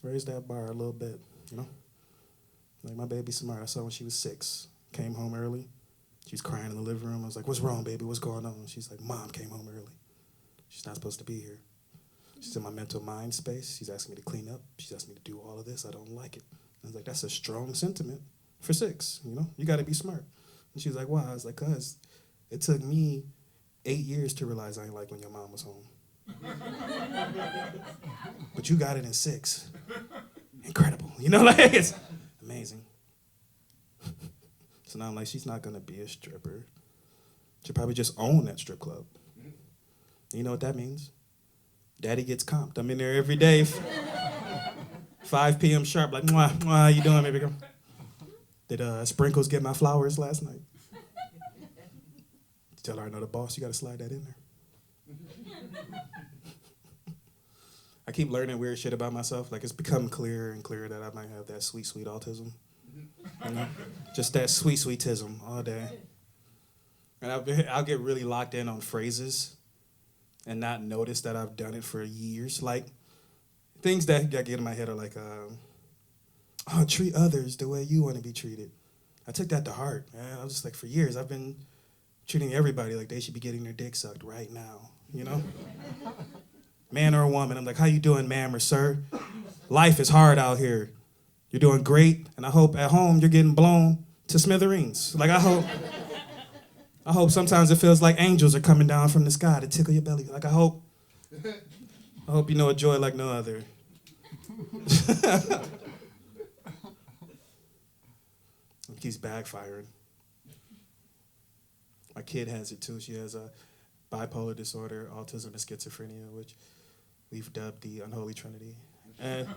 raise that bar a little bit, you know? Like, my baby's smart. I saw when she was 6. Came home early. She was crying in the living room. I was like, what's wrong, baby? What's going on? She's like, Mom came home early. She's not supposed to be here. She's in my mental mind space. She's asking me to clean up. She's asking me to do all of this. I don't like it. I was like, that's a strong sentiment for 6, you know? You got to be smart. And she was like, why? I was like, cuz it took me 8 years to realize I ain't like when your mom was home. But you got it in 6. Incredible. You know, like, it's amazing. So now I'm like, she's not going to be a stripper. She'll probably just own that strip club. You know what that means? Daddy gets comped. I'm in there every day. 5 p.m. sharp, like, mwah, mwah, how you doing, baby girl? Did Sprinkles get my flowers last night? Tell her I know the boss, you got to slide that in there. I keep learning weird shit about myself. Like, it's become clearer and clearer that I might have that sweet, sweet autism. You know? Just that sweet, sweetism all day. And I'll get really locked in on phrases and not notice that I've done it for years. Like, things that get in my head are like, oh, treat others the way you want to be treated. I took that to heart, man. I was just like, for years, I've been treating everybody like they should be getting their dick sucked right now, you know? Man or a woman, I'm like, how you doing, ma'am or sir? Life is hard out here. You're doing great, and I hope at home you're getting blown to smithereens. Like, I hope sometimes it feels like angels are coming down from the sky to tickle your belly. Like, I hope you know a joy like no other. It keeps backfiring. My kid has it too. She has a bipolar disorder, autism, and schizophrenia, which we've dubbed the unholy trinity. And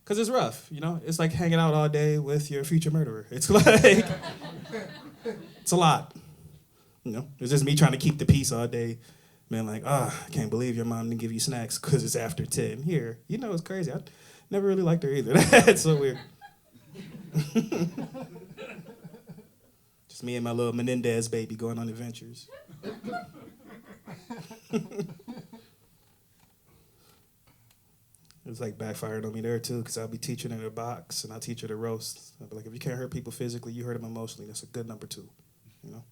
because it's rough, you know? It's like hanging out all day with your future murderer. It's like, it's a lot. You know, it's just me trying to keep the peace all day. Man, like, I can't believe your mom didn't give you snacks because it's after 10. Here, you know, it's crazy. I never really liked her either. That's so weird. Just me and my little Menendez baby going on adventures. It's like backfired on me there too, because I'll be teaching in a box and I'll teach her to roast. I'll be like, if you can't hurt people physically, you hurt them emotionally. That's a good number 2, you know?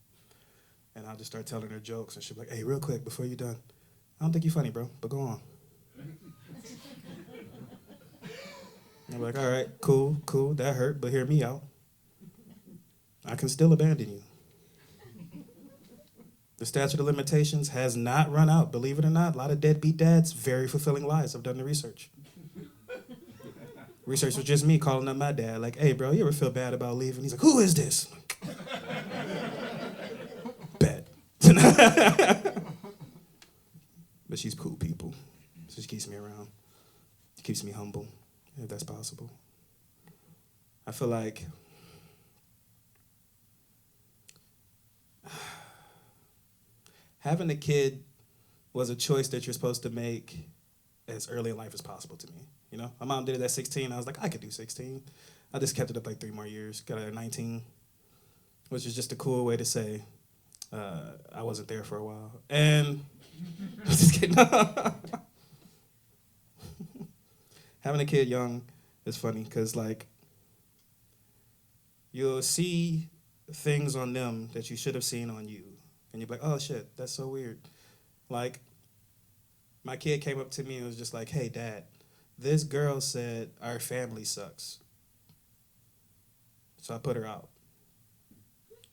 And I'll just start telling her jokes, and she'll be like, hey, real quick, before you're done, I don't think you're funny, bro, but go on. I'm like, all right, cool, that hurt, but hear me out. I can still abandon you. The statute of limitations has not run out, believe it or not. A lot of deadbeat dads, very fulfilling lives. I've done the research. Research was just me calling up my dad, like, hey, bro, you ever feel bad about leaving? He's like, who is this? Bet. But she's cool people. So she keeps me around. She keeps me humble, if that's possible. I feel like having a kid was a choice that you're supposed to make as early in life as possible to me. You know, my mom did it at 16. I was like, I could do 16. I just kept it up like 3 more years. Got it at 19, which is just a cool way to say I wasn't there for a while. And I'm just kidding. Having a kid young is funny because like you'll see things on them that you should have seen on you, and you're like, oh shit, that's so weird. Like my kid came up to me and was just like, hey dad, this girl said our family sucks. So I put her out.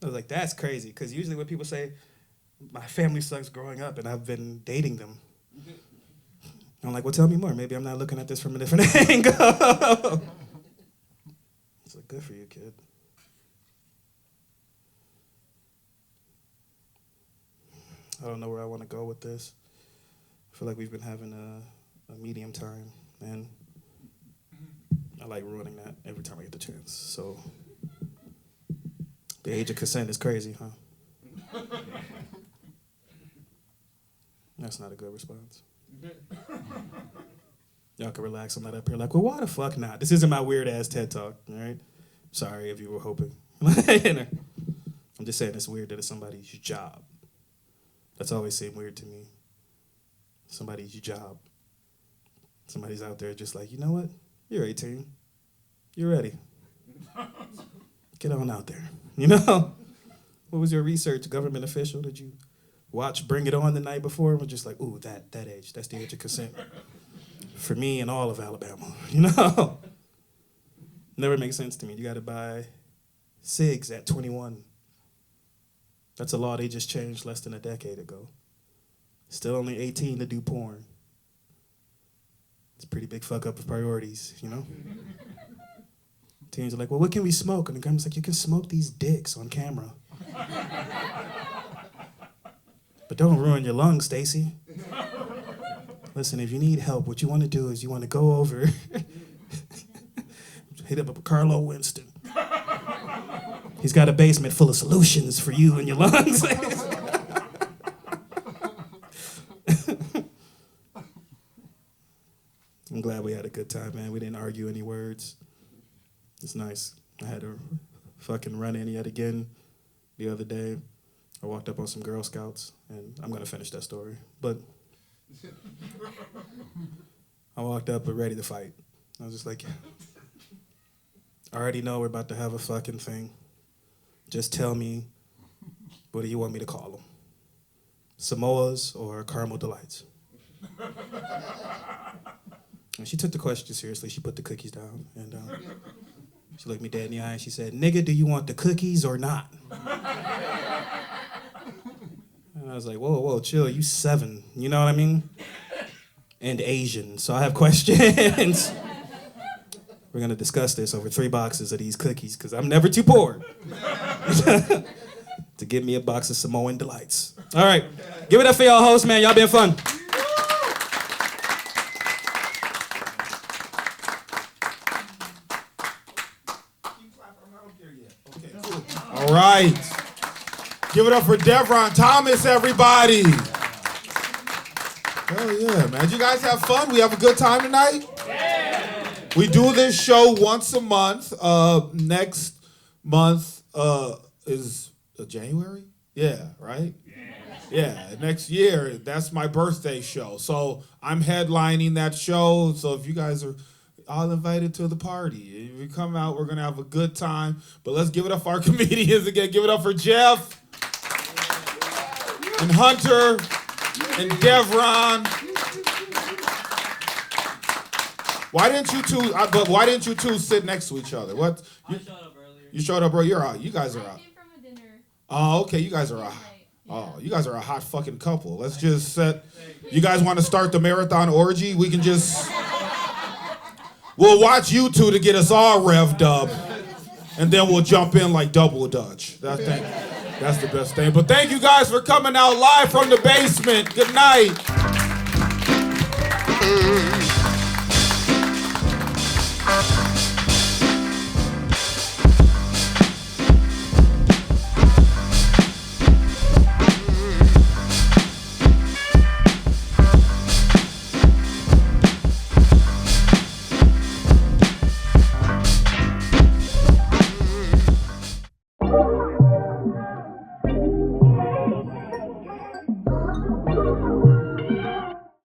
I was like, that's crazy, because usually when people say, my family sucks growing up, and I've been dating them. I'm like, well, tell me more. Maybe I'm not looking at this from a different angle. It's like, good for you, kid. I don't know where I want to go with this. I feel like we've been having a medium time, and I like ruining that every time I get the chance. So the age of consent is crazy, huh? That's not a good response. Y'all can relax. I'm not up here like, well, why the fuck not? This isn't my weird ass TED Talk, all right? Sorry if you were hoping. I'm just saying it's weird that it's somebody's job. That's always seemed weird to me. Somebody's job. Somebody's out there just like, you know what? You're 18. You're ready. Get on out there. You know? What was your research? Government official? Did you watch Bring It On the night before? We're just like, ooh, that age. That's the age of consent. For me and all of Alabama. You know? Never makes sense to me. You got to buy cigs at 21. That's a law they just changed less than a decade ago. Still only 18 to do porn. It's a pretty big fuck up of priorities, you know? Teens are like, well, what can we smoke? And the government's like, you can smoke these dicks on camera. But don't ruin your lungs, Stacy. Listen, if you need help, what you want to do is you want to go over, hit up Carlo Winston. He's got a basement full of solutions for you and your lungs. I'm glad we had a good time, man. We didn't argue any words. It's nice. I had a fucking run-in yet again the other day. I walked up on some Girl Scouts, and I'm going to finish that story. But I walked up ready to fight. I was just like, I already know we're about to have a fucking thing. Just tell me, what do you want me to call them? Samoas or Caramel Delights? And she took the question seriously. She put the cookies down, and she looked me dead in the eye, and she said, nigga, do you want the cookies or not? And I was like, whoa, chill, you 7, you know what I mean? And Asian, so I have questions. We're gonna discuss this over 3 boxes of these cookies, because I'm never too poor to give me a box of Samoan Delights. All right, give it up for y'all hosts, man, y'all been fun. All right. Give it up for Devvaron Thomas, everybody. Hell yeah, man. Did you guys have fun? We have a good time tonight? Yeah. We do this show once a month. Next month is January? Yeah, right? Yeah, next year, that's my birthday show. So I'm headlining that show. So if you guys are all invited to the party, if you come out, we're going to have a good time. But let's give it up for our comedians again. Give it up for Jeff and Hunter and Devvaron. Why didn't you two sit next to each other? What? I showed up earlier. You showed up, bro. You're out. You guys are out. I came from a dinner. Oh, okay. You guys are out. Oh, you guys are a hot fucking couple. Let's just set. You guys want to start the marathon orgy? We can just. We'll watch you two to get us all revved up, and then we'll jump in like double Dutch. That's the best thing. But thank you guys for coming out live from the basement. Good night.